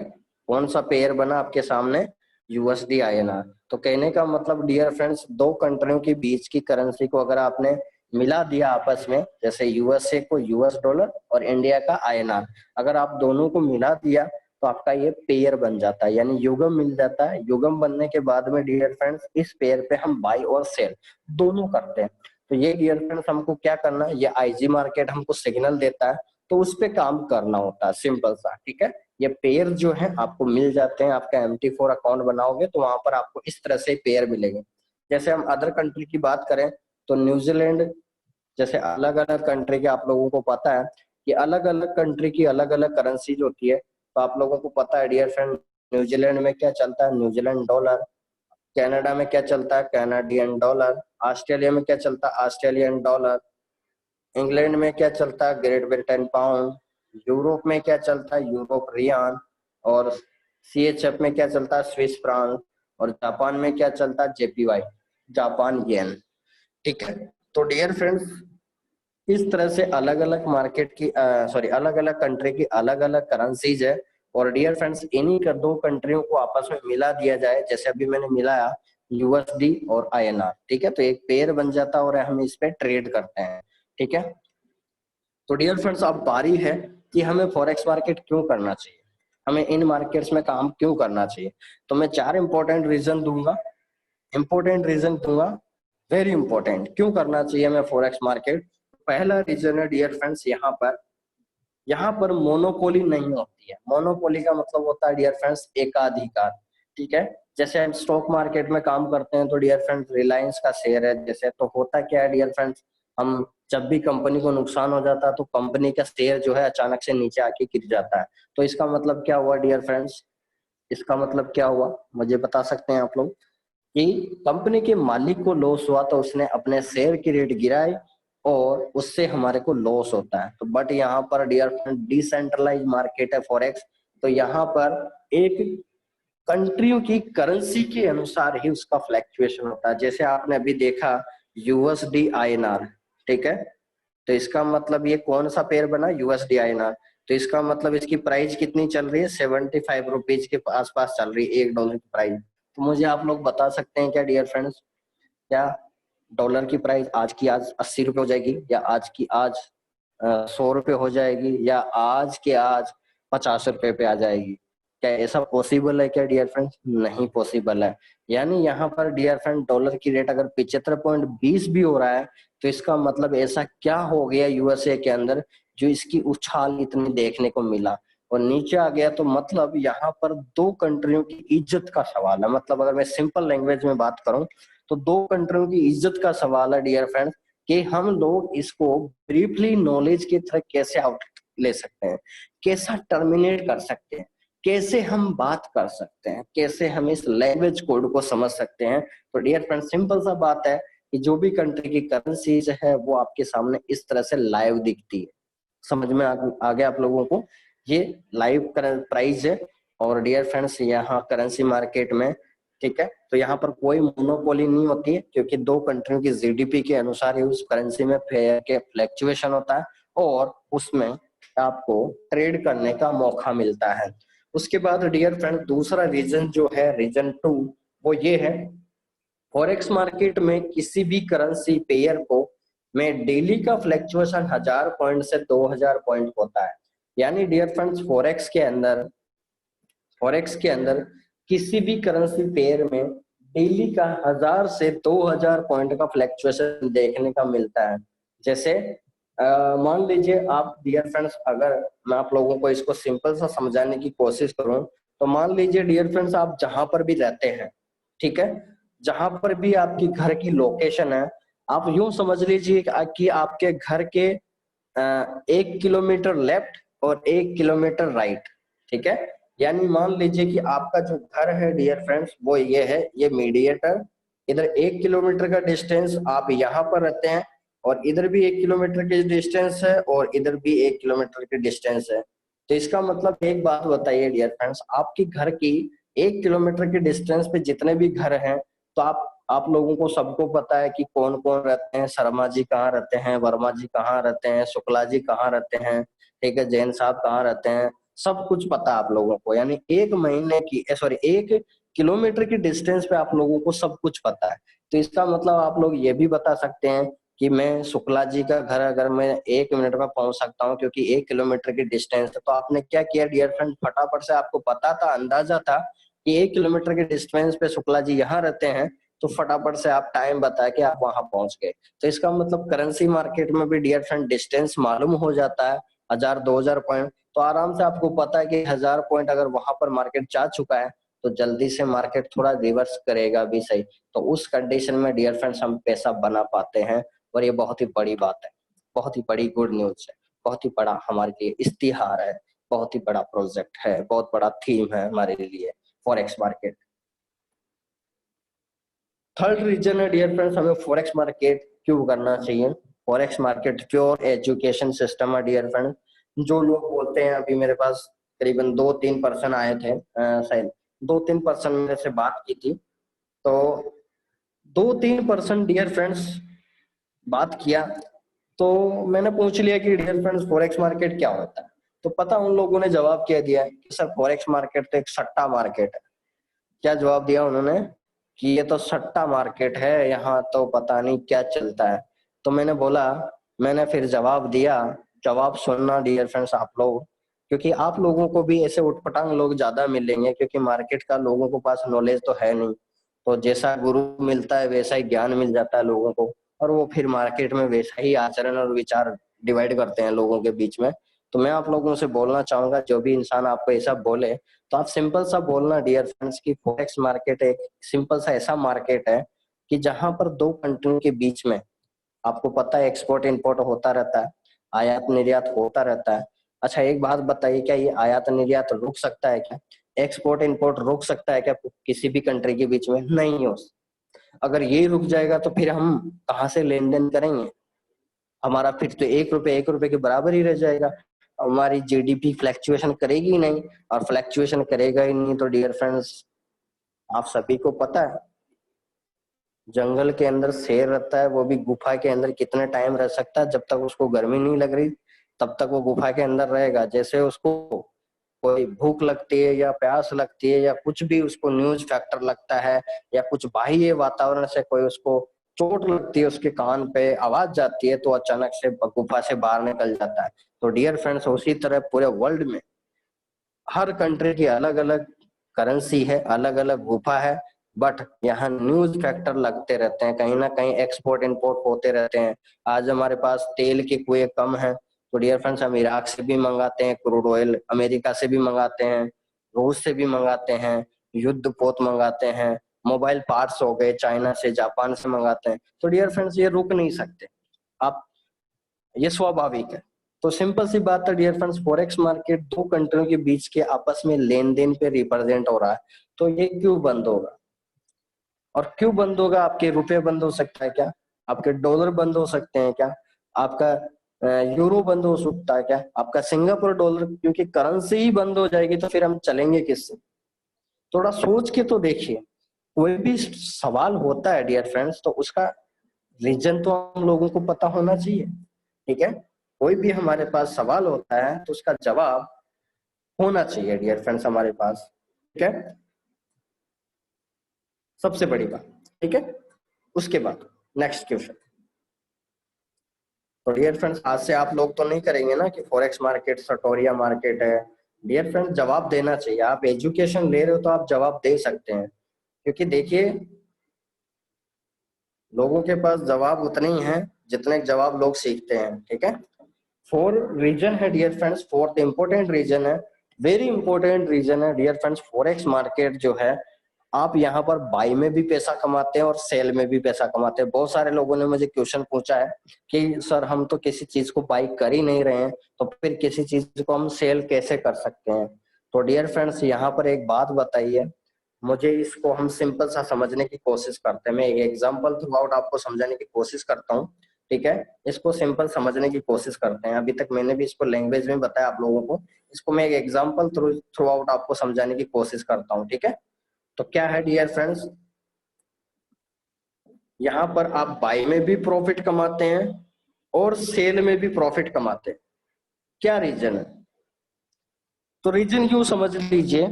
कौन सा पेयर बना आपके सामने? USD INR. तो कहने का मतलब डियर फ्रेंड्स, दो कंट्रियों के बीच की करेंसी को अगर आपने मिला दिया आपस में, जैसे यूएसए को यूएस डॉलर और इंडिया का आईएनआर, अगर आप दोनों को मिला दिया तो आपका ये पेयर बन जाता है, यानी युगम मिल जाता है। युगम बनने के बाद में डियर फ्रेंड्स इस पेयर पे हम बाई और सेल दोनों करते हैं। तो ये डियर फ्रेंड्स हमको क्या करना है, ये आईजी मार्केट हमको सिग्नल देता है, तो उस पे काम करना होता है, सिंपल सा। ठीक है, ये पेयर जो है आपको मिल जाते हैं। आपका MT4 अकाउंट बनाओगे तो वहां पर आपको इस तरह से पेयर मिलेंगे। जैसे हम अदर कंट्री की बात करें तो न्यूजीलैंड जैसे अलग अलग कंट्री के आप लोगों को पता है कि अलग अलग कंट्री की अलग अलग करेंसीज होती है। तो आप लोगों को पता है डियर फ्रेंड, न्यूजीलैंड में क्या चलता है, न्यूजीलैंड डॉलर। कनाडा में क्या चलता है, कैनेडियन डॉलर। ऑस्ट्रेलिया में क्या चलता है, ऑस्ट्रेलियन डॉलर। इंग्लैंड में क्या चलता है, ग्रेट ब्रिटेन पाउंड। यूरोप में क्या चलता है, यूरोप रियान। और CHF में क्या चलता है, स्विस फ्रांक। और जापान में क्या चलता है, JPY, जापान येन। ठीक है। तो डियर फ्रेंड्स, इस तरह से अलग अलग मार्केट की अलग अलग कंट्री की अलग अलग करेंसीज है। और डियर फ्रेंड्स, इन्हीं का दो कंट्रियों को आपस में मिला दिया जाए, जैसे अभी मैंने मिलाया USD और INR। ठीक है, तो एक पेयर बन जाता है और हम इस पे ट्रेड करते हैं। ठीक है। तो डियर फ्रेंड्स, अब बारी है कि हमें फॉरेक्स मार्केट क्यों करना चाहिए, हमें इन मार्केट्स में काम क्यों करना चाहिए। तो मैं 4 इंपॉर्टेंट रीजन दूंगा, वेरी इंपॉर्टेंट, क्यों करना चाहिए हमें फॉरेक्स मार्केट। पहला रीजन है डियर फ्रेंड्स, यहाँ पर मोनोपोली नहीं होती है। मोनोपोली का मतलब होता है डियर फ्रेंड्स एकाधिकार। ठीक है। जैसे हम स्टॉक मार्केट में काम करते हैं तो डियर फ्रेंड्स रिलायंस का शेयर है जैसे, तो होता क्या है डियर फ्रेंड्स, हम जब भी कंपनी को नुकसान हो जाता है तो कंपनी का शेयर जो है अचानक से नीचे आके गिर जाता है। तो इसका मतलब क्या हुआ डियर फ्रेंड्स, इसका मतलब क्या हुआ मुझे बता सकते हैं आप लोग, कि कंपनी के मालिक को लॉस हुआ तो उसने अपने शेयर की रेट गिराई और उससे हमारे को लॉस होता है। तो बट यहाँ पर डियर फ्रेंड डिसेंट्रलाइज मार्केट है फॉरेक्स। तो यहाँ पर एक कंट्रियों की करेंसी के अनुसार ही उसका फ्लैक्चुएशन होता है। जैसे आपने अभी देखा USD INR। ठीक है। तो इसका मतलब ये कौन सा पेयर बना, USD INR। तो इसका मतलब इसकी प्राइस कितनी चल रही है, 75 रुपीज के आसपास चल रही है $1 की प्राइस। तो मुझे आप लोग बता सकते हैं क्या डियर फ्रेंड्स, क्या डॉलर की प्राइस आज की आज 80 रुपए हो जाएगी, या आज की आज 100 रुपए हो जाएगी, या आज के आज 50 रुपए पे आ जाएगी। क्या ऐसा पॉसिबल है क्या डियर फ्रेंड्स, नहीं पॉसिबल है। यानी यहाँ पर डियर फ्रेंड डॉलर की रेट अगर 75.20 भी हो रहा है तो इसका मतलब ऐसा क्या हो गया USA के अंदर जो इसकी उछाल इतनी देखने को मिला और नीचे आ गया। तो मतलब यहाँ पर दो कंट्रियों की इज्जत का सवाल है। मतलब अगर मैं सिंपल लैंग्वेज में बात करूं तो दो कंट्रियों की इज्जत का सवाल है डियर फ्रेंड्स, कि हम लोग इसको ब्रीफली नॉलेज की तरह कैसे आउट ले सकते हैं, कैसा टर्मिनेट कर सकते हैं, कैसे हम बात कर सकते हैं, कैसे हम इस लैंग्वेज कोड को समझ सकते हैं। तो डियर फ्रेंड, सिंपल सा बात है कि जो भी कंट्री की करेंसीज है वो आपके सामने इस तरह से लाइव दिखती है। समझ में आ गया आप लोगों को, ये लाइव प्राइस है। और डियर फ्रेंड्स, यहाँ करेंसी मार्केट में, ठीक है, तो यहाँ पर कोई मोनोपोली नहीं होती है क्योंकि दो कंट्रियों की GDP के अनुसार ही उस करेंसी में फेयर के फ्लैक्चुएशन होता है और उसमें आपको ट्रेड करने का मौका मिलता है। उसके बाद डियर फ्रेंड, दूसरा रीजन जो है, रीजन 2, वो ये है, फॉरेक्स मार्केट में किसी भी करेंसी पेयर को में डेली का फ्लैक्चुएशन 1000 पॉइंट से 2000 पॉइंट होता है। यानी डियर फ्रेंड्स, फॉरेक्स के अंदर किसी भी करेंसी पेयर में डेली का 1000 से 2000 पॉइंट का फ्लैक्चुएशन देखने का मिलता है। जैसे मान लीजिए आप डियर फ्रेंड्स, अगर मैं आप लोगों को इसको सिंपल सा समझाने की कोशिश करूं तो मान लीजिए डियर फ्रेंड्स, आप जहां पर भी रहते हैं, ठीक है, जहां पर भी आपकी घर की लोकेशन है, आप यूं समझ लीजिए कि आपके घर के 1 किलोमीटर लेफ्ट और 1 किलोमीटर राइट। ठीक है। यानी मान लीजिए कि आपका जो घर है डियर फ्रेंड्स वो ये है, ये मीडिएटर, इधर 1 किलोमीटर का डिस्टेंस, आप यहाँ पर रहते हैं, और इधर भी 1 किलोमीटर के डिस्टेंस है और इधर भी 1 किलोमीटर के डिस्टेंस है। तो इसका मतलब एक बात बताइए डियर फ्रेंड्स, आपकी घर की 1 किलोमीटर के डिस्टेंस पे जितने भी घर हैं, तो आप लोगों को सबको पता है कि कौन कौन रहते हैं, शर्मा जी कहाँ रहते हैं, वर्मा जी कहाँ रहते हैं, शुक्ला जी कहाँ रहते हैं, ठीक है, जैन साहब कहाँ रहते हैं, सब कुछ पता है आप लोगों को। यानी 1 किलोमीटर की डिस्टेंस पे आप लोगों को सब कुछ पता है। तो इसका मतलब आप लोग ये भी बता सकते हैं कि मैं शुक्ला जी का घर अगर मैं 1 मिनट में पहुंच सकता हूँ क्योंकि 1 किलोमीटर की डिस्टेंस है। तो आपने क्या किया डियर फ्रेंड, फटाफट से, आपको पता था, अंदाजा था कि 1 किलोमीटर के डिस्टेंस पे शुक्ला जी यहाँ रहते हैं, तो फटाफट से आप टाइम बता के आप वहां पहुंच गए। तो इसका मतलब करेंसी मार्केट में भी डियर फ्रेंड डिस्टेंस मालूम हो जाता है 1000-2000 पॉइंट, तो आराम से आपको पता है कि 1000 पॉइंट अगर वहां पर मार्केट जा चुका है तो जल्दी से मार्केट थोड़ा रिवर्स करेगा भी सही। तो उस कंडीशन में डियर फ्रेंड्स हम पैसा बना पाते हैं, और ये बहुत ही बड़ी बात है, बहुत ही बड़ी गुड न्यूज है, बहुत ही बड़ा हमारे लिए इश्तिहार है, बहुत ही बड़ा प्रोजेक्ट है, बहुत बड़ा थीम है हमारे लिए फॉरेक्स मार्केट। थर्ड रीजन है डियर फ्रेंड्स हमें फॉरेक्स मार्केट क्यों करना चाहिए। Forex market pure education system है डियर फ्रेंड। जो लोग बोलते हैं, अभी मेरे पास करीबन 2-3 पर्सन आए थे, शायद 2-3 पर्सन मेरे से बात की थी, तो 2-3 पर्सन डियर फ्रेंड्स बात किया, तो मैंने पूछ लिया कि डियर फ्रेंड्स फॉरेक्स मार्केट क्या होता है। तो पता उन लोगों ने जवाब क्या दिया है कि सर फॉरेक्स मार्केट तो एक सट्टा मार्केट है। क्या जवाब दिया उन्होंने कि ये तो सट्टा मार्केट है, यहाँ तो पता नहीं क्या चलता है। तो मैंने बोला, मैंने फिर जवाब दिया, जवाब सुनना डियर फ्रेंड्स आप लोग, क्योंकि आप लोगों को भी ऐसे उटपटांग लोग ज्यादा मिलेंगे, क्योंकि मार्केट का लोगों को पास नॉलेज तो है नहीं। तो जैसा गुरु मिलता है वैसा ही ज्ञान मिल जाता है लोगों को, और वो फिर मार्केट में वैसा ही आचरण और विचार डिवाइड करते हैं लोगों के बीच में। तो मैं आप लोगों से बोलना चाहूंगा, जो भी इंसान आपको ऐसा बोले तो आप सिंपल सा बोलना डियर फ्रेंड्स की फॉरेक्स मार्केट एक सिंपल सा ऐसा मार्केट है कि जहां पर दो कंट्री के बीच में, आपको पता है एक्सपोर्ट इंपोर्ट होता रहता है, आयात निर्यात होता रहता है। अच्छा एक बात बताइए, क्या ये आयात निर्यात रुक सकता है क्या? एक्सपोर्ट इंपोर्ट रुक सकता है क्या किसी भी कंट्री के बीच में? नहीं हो। अगर ये रुक जाएगा तो फिर हम कहाँ से लेन देन करेंगे? हमारा फिर तो 1 रुपए के बराबर ही रह जाएगा। हमारी जीडीपी फ्लैक्चुएशन करेगी ही नहीं, और फ्लैक्चुएशन करेगा ही नहीं तो डियर फ्रेंड्स आप सभी को पता है, जंगल के अंदर शेर रहता है, वो भी गुफा के अंदर कितने टाइम रह सकता है? जब तक उसको गर्मी नहीं लग रही तब तक वो गुफा के अंदर रहेगा। जैसे उसको कोई भूख लगती है या प्यास लगती है या कुछ भी उसको न्यूज फैक्टर लगता है, या कुछ बाह्य वातावरण से कोई उसको चोट लगती है, उसके कान पे आवाज जाती है, तो अचानक से गुफा से बाहर निकल जाता है। तो डियर फ्रेंड्स उसी तरह पूरे वर्ल्ड में हर कंट्री की अलग अलग करेंसी है, अलग अलग गुफा है, बट यहाँ न्यूज फैक्टर लगते रहते हैं, कहीं ना कहीं एक्सपोर्ट इंपोर्ट होते रहते हैं। आज हमारे पास तेल के कुएं कम है, तो डियर फ्रेंड्स हम इराक से भी मंगाते हैं क्रूड ऑयल, अमेरिका से भी मंगाते हैं, रूस से भी मंगाते हैं, युद्ध पोत मंगाते हैं, मोबाइल पार्ट्स हो गए चाइना से, जापान से मंगाते हैं। तो डियर फ्रेंड्स ये रुक नहीं सकते, आप, ये स्वाभाविक है। तो सिंपल सी बात है डियर फ्रेंड्स, फॉरेक्स मार्केट दो कंट्रियों के बीच के आपस में लेन देन पे रिप्रेजेंट हो रहा है, तो ये क्यों बंद होगा? और क्यों बंद होगा? आपके रुपए बंद हो सकता है क्या? आपके डॉलर बंद हो सकते हैं क्या? आपका यूरो बंद हो सकता है क्या? आपका सिंगापुर डॉलर, क्योंकि करेंसी ही बंद हो जाएगी तो फिर हम चलेंगे किससे? थोड़ा सोच के तो देखिए। कोई भी सवाल होता है डियर फ्रेंड्स तो उसका रीजन तो हम लोगों को पता होना चाहिए, ठीक है? कोई भी हमारे पास सवाल होता है तो उसका जवाब होना चाहिए डियर फ्रेंड्स हमारे पास, ठीक है? सबसे बड़ी बात, ठीक है? उसके बाद नेक्स्ट क्वेश्चन। तो डियर फ्रेंड्स आज से आप लोग तो नहीं करेंगे ना कि फॉरेक्स मार्केट सटोरिया मार्केट है। डियर फ्रेंड्स जवाब देना चाहिए, आप एजुकेशन ले रहे हो तो आप जवाब दे सकते हैं, क्योंकि देखिए लोगों के पास जवाब उतने ही हैं जितने जवाब लोग सीखते हैं, ठीक है? फोर रीजन है dear friends, fourth important reason है, वेरी इंपोर्टेंट रीजन है डियर फ्रेंड्स, फॉरेक्स मार्केट जो है, आप यहाँ पर बाई में भी पैसा कमाते हैं और सेल में भी पैसा कमाते हैं। बहुत सारे लोगों ने मुझे क्वेश्चन पूछा है कि सर हम तो किसी चीज को बाई कर ही नहीं रहे हैं, तो फिर किसी चीज को हम सेल कैसे कर सकते हैं? तो डियर फ्रेंड्स यहाँ पर एक बात बताइए मुझे, इसको हम सिंपल सा समझने की कोशिश करते हैं। मैं एक एग्जाम्पल थ्रू आउट आपको समझाने की कोशिश करता हूँ, ठीक है? इसको सिंपल समझने की कोशिश करते हैं। अभी तक मैंने भी इसको लैंग्वेज में बताया आप लोगों को, इसको मैं एक एग्जाम्पल थ्रू आउट आपको समझाने की कोशिश करता हूँ, ठीक है? तो क्या है डियर फ्रेंड्स, यहाँ पर आप बाई में भी प्रॉफिट कमाते हैं और सेल में भी प्रॉफिट कमाते हैं। क्या रीजन है? तो रीजन यूं समझ लीजिए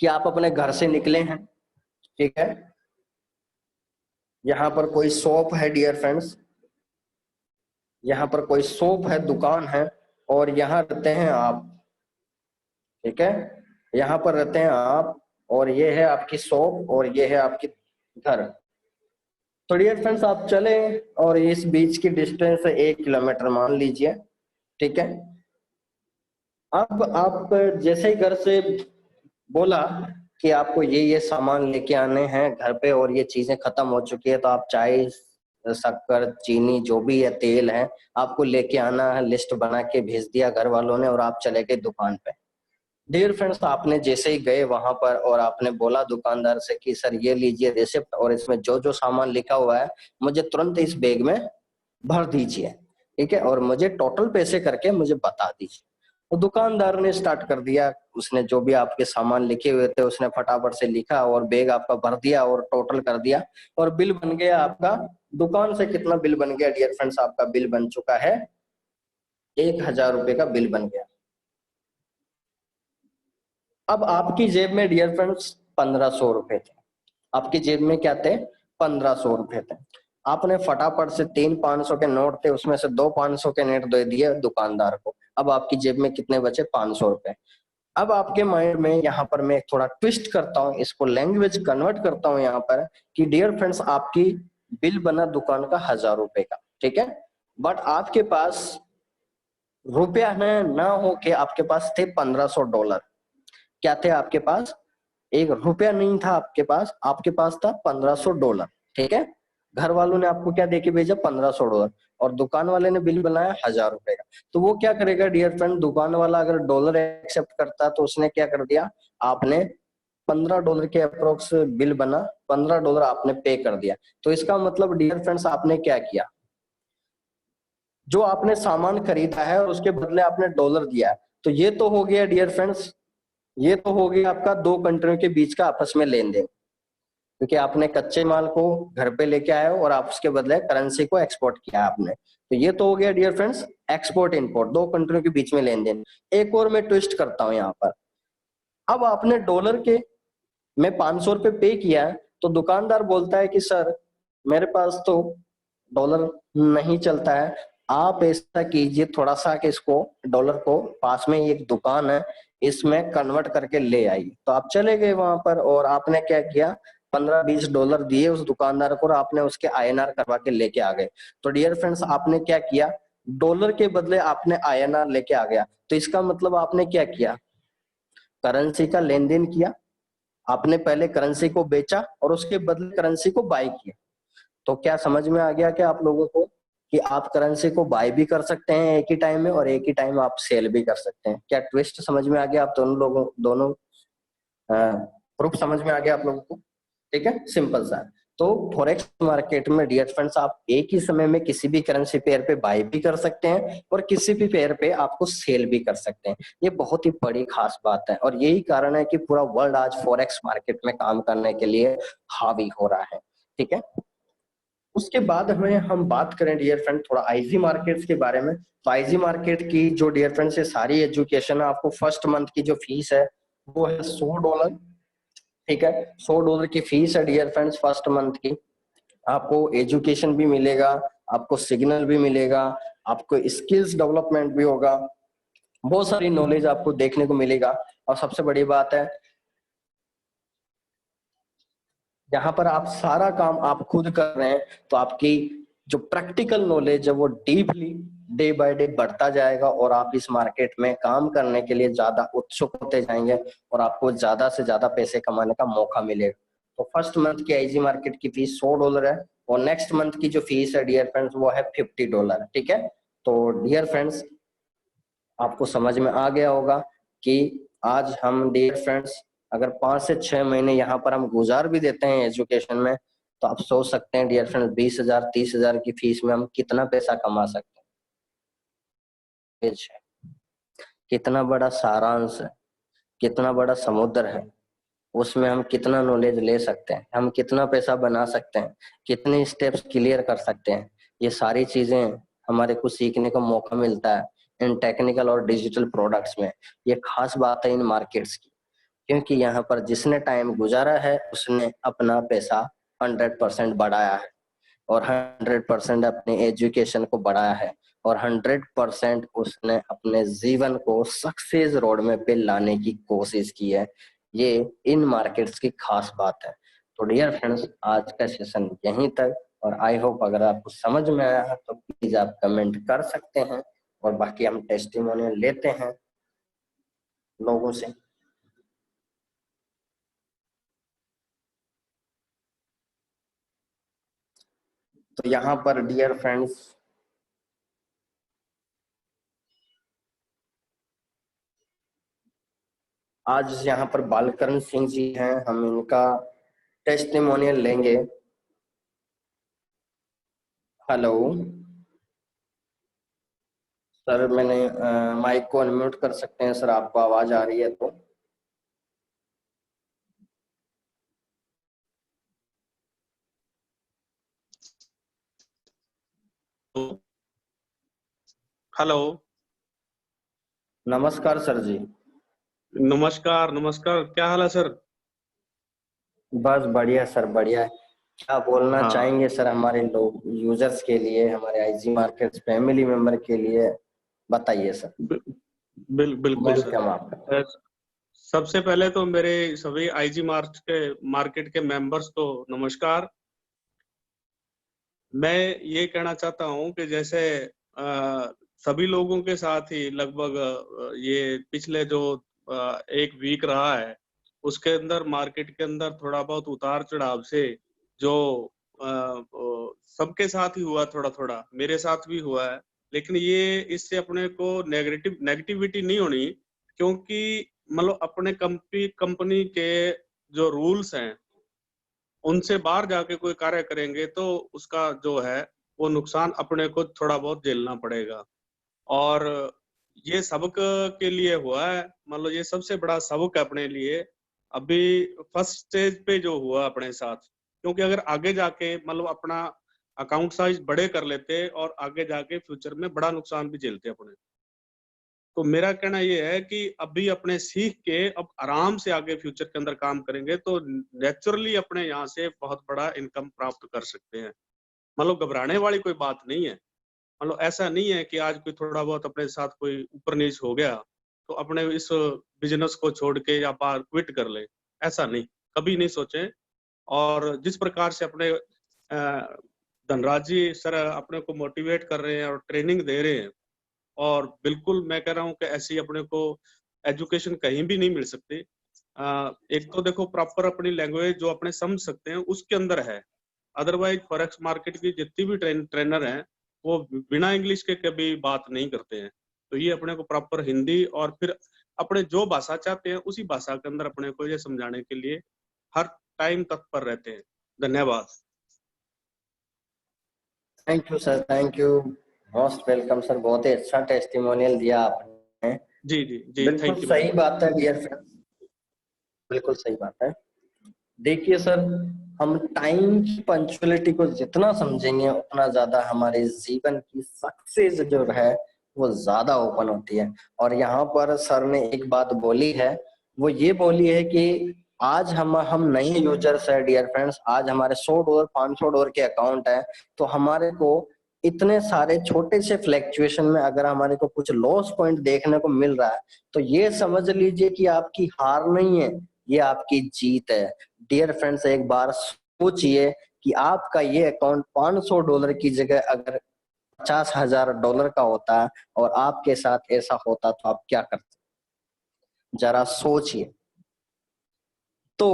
कि आप अपने घर से निकले हैं, ठीक है? यहाँ पर कोई शॉप है डियर फ्रेंड्स, यहाँ पर कोई शॉप है, दुकान है, और यहाँ रहते हैं आप, ठीक है? यहाँ पर रहते हैं आप, और ये है आपकी शॉप और ये है आपकी घर। तो डियर फ्रेंड्स आप चले और इस बीच की डिस्टेंस 1 किलोमीटर मान लीजिए, ठीक है? अब आप जैसे ही घर से बोला कि आपको ये सामान लेके आने हैं घर पे और ये चीजें खत्म हो चुकी है, तो आप चाय, शक्कर, चीनी, जो भी है, तेल है, आपको लेके आना है, लिस्ट बना के भेज दिया घर वालों ने और आप चले गए दुकान पे। डियर फ्रेंड्स, आपने जैसे ही गए वहां पर और आपने बोला दुकानदार से कि सर ये लीजिए रिसिप्ट और इसमें जो जो सामान लिखा हुआ है मुझे तुरंत इस बैग में भर दीजिए, ठीक है, और मुझे टोटल पैसे करके मुझे बता दीजिए। तो दुकानदार ने स्टार्ट कर दिया, उसने जो भी आपके सामान लिखे हुए थे उसने फटाफट से लिखा और बैग आपका भर दिया और टोटल कर दिया और बिल बन गया आपका। दुकान से कितना बिल बन गया डियर फ्रेंड्स? आपका बिल बन चुका है 1,000 रुपए का बिल बन गया। अब आपकी जेब में डियर फ्रेंड्स 1,500 रुपए थे। आपकी जेब में क्या थे? 1,500 रुपए थे। आपने फटाफट से 3 500 के नोट थे, उसमें से 2 500 के नोट दे दिए दुकानदार को। अब आपकी जेब में कितने बचे? 500 रुपए। अब आपके माइंड में यहाँ पर मैं थोड़ा ट्विस्ट करता हूँ, इसको लैंग्वेज कन्वर्ट करता हूँ यहाँ पर कि डियर फ्रेंड्स, आपकी बिल बना दुकान का 1,000 रुपए का, ठीक है, बट आपके पास रुपया ना हो के आपके पास थे $1,500। क्या थे आपके पास? एक रुपया नहीं था आपके पास था $1,500, ठीक है। घर वालों ने आपको क्या देके भेजा? $1,500 और दुकान वाले ने बिल बनाया 1,000 रुपए का। तो वो क्या करेगा डियर फ्रेंड? दुकान वाला अगर डॉलर एक्सेप्ट करता तो उसने क्या कर दिया? आपने $15 के अप्रोक्स बिल बना, $15 आपने पे कर दिया। तो इसका मतलब डियर फ्रेंड्स आपने क्या किया? जो आपने सामान खरीदा है और उसके बदले आपने डॉलर दिया है। तो ये तो हो गया डियर फ्रेंड्स, ये तो हो गया आपका दो कंट्रियों के बीच का आपस में लेन देन, क्योंकि आपने कच्चे माल को घर पे लेके आए हो और आप उसके बदले करेंसी को एक्सपोर्ट किया आपने। तो ये तो हो गया डियर फ्रेंड्स एक्सपोर्ट इंपोर्ट, दो कंट्रियों के बीच में लेन देन। एक और मैं ट्विस्ट करता हूं यहाँ पर। अब आपने डॉलर के में 500 रुपए पे किया है, तो दुकानदार बोलता है कि सर मेरे पास तो डॉलर नहीं चलता है, आप ऐसा कीजिए थोड़ा सा कि इसको डॉलर को पास में ही एक दुकान है इसमें कन्वर्ट करके ले आइए। तो आप चले गए वहां पर और आपने क्या किया? $15-20 दिए उस दुकानदार को और आपने उसके आईएनआर करवा के लेके आ गए। तो डियर फ्रेंड्स, आपने क्या किया? डॉलर के बदले आपने आईएनआर लेके आ गया। तो इसका मतलब आपने क्या किया? करेंसी का लेन देन किया। आपने पहले करेंसी को बेचा और उसके बदले करेंसी को बाय किया। तो क्या समझ में आ गया क्या आप लोगों को कि आप करेंसी को बाय भी कर सकते हैं एक ही टाइम में और एक ही टाइम आप सेल भी कर सकते हैं? क्या ट्विस्ट समझ में आ गया? आप दोनों प्रूफ समझ में आ गया आप लोगों को? ठीक है, सिंपल सा। तो फॉरेक्स मार्केट में डियर फ्रेंड्स, आप एक ही समय में किसी भी करेंसी पेयर पे बाय भी कर सकते हैं और किसी भी पेयर पे आपको सेल भी कर सकते हैं। ये बहुत ही बड़ी खास बात है और यही कारण है कि पूरा वर्ल्ड आज फॉरेक्स मार्केट में काम करने के लिए हावी हो रहा है, ठीक है। उसके बाद हमें हम बात करें डियर फ्रेंड थोड़ा आईजी मार्केट्स के बारे में। तो आईजी मार्केट की जो डियर फ्रेंड से सारी एजुकेशन है, आपको फर्स्ट मंथ की जो फीस है वो है $100, ठीक है। $100 की फीस है डियर फ्रेंड्स फर्स्ट मंथ की। आपको एजुकेशन भी मिलेगा, आपको सिग्नल भी मिलेगा, आपको स्किल्स डेवलपमेंट भी होगा, बहुत सारी नॉलेज आपको देखने को मिलेगा। और सबसे बड़ी बात है यहाँ पर आप सारा काम आप खुद कर रहे हैं, तो आपकी जो प्रैक्टिकल नॉलेज है वो डीपली डे बाय डे बढ़ता जाएगा और आप इस मार्केट में काम करने के लिए ज्यादा उत्सुक होते जाएंगे और आपको ज्यादा से ज्यादा पैसे कमाने का मौका मिलेगा। तो फर्स्ट मंथ की आईजी मार्केट की फीस $100 है और नेक्स्ट मंथ की जो फीस है डियर फ्रेंड्स वो है $50, ठीक है। तो डियर फ्रेंड्स, आपको समझ में आ गया होगा कि आज हम डियर फ्रेंड्स अगर 5 से 6 महीने यहाँ पर हम गुजार भी देते हैं एजुकेशन में, तो आप सोच सकते हैं डियर फ्रेंड्स 20,000 30,000 की फीस में हम कितना पैसा कमा सकते हैं। कितना बड़ा सारांश है, कितना बड़ा समुद्र है, उसमें हम कितना नॉलेज ले सकते हैं, हम कितना पैसा बना सकते हैं, कितने स्टेप्स क्लियर कर सकते हैं। ये सारी चीजें हमारे को सीखने का मौका मिलता है इन टेक्निकल और डिजिटल प्रोडक्ट्स में। ये खास बात है इन मार्केट्स की, क्योंकि यहाँ पर जिसने टाइम गुजारा है उसने अपना पैसा 100% बढ़ाया है और 100% अपने एजुकेशन को बढ़ाया है और 100% उसने अपने जीवन को सक्सेस रोड में पे लाने की कोशिश की है। ये इन मार्केट्स की खास बात है। तो डियर फ्रेंड्स, आज का सेशन यहीं तक और आई होप अगर आपको समझ में आया है तो प्लीज आप कमेंट कर सकते हैं और बाकी हम टेस्टिमोनियल लेते हैं। लोगों से। तो यहाँ पर डियर फ्रेंड्स, आज यहाँ पर बालकरण सिंह जी हैं, हम इनका टेस्टिमोनियल लेंगे। हेलो सर, मैंने माइक को अनम्यूट कर सकते हैं सर, आपको आवाज आ रही है तो? हेलो। नमस्कार सर जी। नमस्कार नमस्कार, क्या हाल है सर? बस बढ़िया सर, बढ़िया। क्या बोलना हाँ, चाहेंगे सर हमारे लोग यूजर्स के लिए, हमारे आईजी मार्केट्स फैमिली मेंबर के लिए? बताइए सर। बिल्कुल सर। वेलकम आपका। अ, सबसे पहले तो मेरे सभी आईजी मार्केट के मेंबर्स को नमस्कार। मैं ये कहना चाहता हूँ कि जैसे सभी लोगों के साथ ही लगभग ये पिछले जो एक वीक रहा है, उसके अंदर मार्केट के अंदर थोड़ा बहुत उतार चढ़ाव से जो सबके साथ ही हुआ, थोड़ा थोड़ा मेरे साथ भी हुआ है। लेकिन ये इससे अपने को नेगेटिविटी नहीं होनी, क्योंकि मतलब अपने कंपनी के जो रूल्स हैं उनसे बाहर जाके कोई कार्य करेंगे तो उसका जो है वो नुकसान अपने को थोड़ा बहुत झेलना पड़ेगा। और ये सबक के लिए हुआ है, मतलब ये सबसे बड़ा सबक है अपने लिए अभी फर्स्ट स्टेज पे जो हुआ अपने साथ। क्योंकि अगर आगे जाके मतलब अपना अकाउंट साइज बड़े कर लेते और आगे जाके फ्यूचर में बड़ा नुकसान भी झेलते अपने। तो मेरा कहना ये है कि अभी अपने सीख के अब आराम से आगे फ्यूचर के अंदर काम करेंगे तो नेचुरली अपने यहाँ से बहुत बड़ा इनकम प्राप्त कर सकते हैं। मतलब घबराने वाली कोई बात नहीं है। मतलब ऐसा नहीं है कि आज कोई थोड़ा बहुत अपने साथ कोई ऊपर नीच हो गया तो अपने इस बिजनेस को छोड़ के या बाहर क्विट कर ले, ऐसा नहीं, कभी नहीं सोचे। और जिस प्रकार से अपने धनराज जी सर अपने को मोटिवेट कर रहे हैं और ट्रेनिंग दे रहे हैं, और बिल्कुल मैं कह रहा हूँ कि ऐसी अपने को एजुकेशन कहीं भी नहीं मिल सकती। एक तो देखो प्रॉपर अपनी लैंग्वेज जो अपने समझ सकते हैं उसके अंदर है, अदरवाइज फॉरेक्स मार्केट की जितनी भी ट्रेनर हैं वो बिना इंग्लिश के कभी बात नहीं करते हैं। तो ये अपने को प्रॉपर हिंदी और फिर अपने जो भाषा चाहते हैं उसी भाषा के अंदर अपने को ये समझाने के लिए हर टाइम तत्पर रहते हैं। धन्यवाद। Thank you sir, thank you. Most welcome sir, बहुत ही अच्छा टेस्टिमोनियल दिया आपने। जी जी जी, बिल्कुल थैंक यू वेरी सही मच। बात है डियर फ्रेंड्स, बिल्कुल सही बात है। देखिए सर, हम टाइम की पंक्चुअलिटी को जितना समझेंगे उतना ज्यादा हमारे जीवन की सक्सेस जो है वो ज्यादा ओपन होती है। और यहाँ पर सर ने एक बात बोली है, वो ये बोली है कि आज हम नए यूजर्स है डियर फ्रेंड्स, आज हमारे $100 $500 के अकाउंट है, तो हमारे को इतने सारे छोटे से फ्लैक्चुएशन में अगर हमारे को कुछ लॉस पॉइंट देखने को मिल रहा है तो ये समझ लीजिए कि आपकी हार नहीं है, ये आपकी जीत है। डियर फ्रेंड्स, एक बार सोचिए कि आपका ये अकाउंट $500 की जगह अगर $50,000 का होता है और आपके साथ ऐसा होता तो आप क्या करते? जरा सोचिए। तो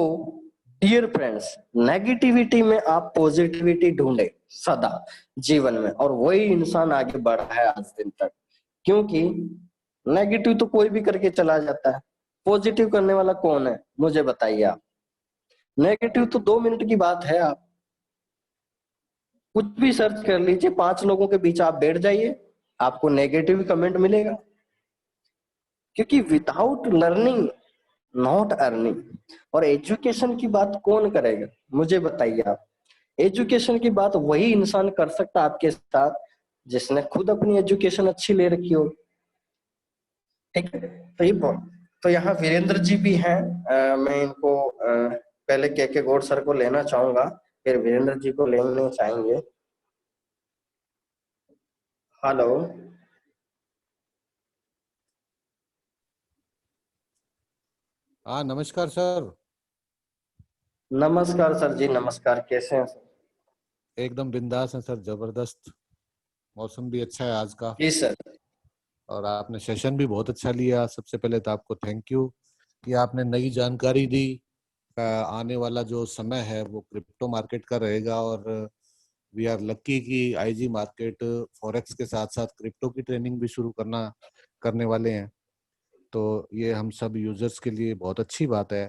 डियर फ्रेंड्स, नेगेटिविटी में आप पॉजिटिविटी ढूंढे सदा जीवन में, और वही इंसान आगे बढ़ा है आज दिन तक। क्योंकि नेगेटिव तो कोई भी करके चला जाता है, पॉजिटिव करने वाला कौन है मुझे बताइए आप। नेगेटिव तो 2 मिनट की बात है, आप कुछ भी सर्च कर लीजिए, 5 लोगों के बीच आप बैठ जाइए, आपको नेगेटिव कमेंट मिलेगा। क्योंकि विदाउट लर्निंग नॉट अर्निंग। और एजुकेशन की बात कौन करेगा मुझे बताइए आप। एजुकेशन की बात वही इंसान कर सकता है आपके साथ जिसने खुद अपनी एजुकेशन अच्छी ले रखी हो। ठीक है, तो ये तो यहाँ वीरेंद्र जी भी हैं। मैं इनको पहले के गौड़ सर को लेना चाहूंगा, फिर वीरेंद्र जी को लेने चाहेंगे। हेलो। हाँ, नमस्कार सर। नमस्कार सर जी, नमस्कार, कैसे हैं सर? एकदम बिंदास है सर, जबरदस्त। मौसम भी अच्छा है आज का। जी सर। और आपने सेशन भी बहुत अच्छा लिया। सबसे पहले तो आपको थैंक यू कि आपने नई जानकारी दी। आने वाला जो समय है वो क्रिप्टो मार्केट का रहेगा, और वी आर लक्की कि आईजी मार्केट फॉरेक्स के साथ साथ क्रिप्टो की ट्रेनिंग भी शुरू करने वाले हैं। तो ये हम सब यूजर्स के लिए बहुत अच्छी बात है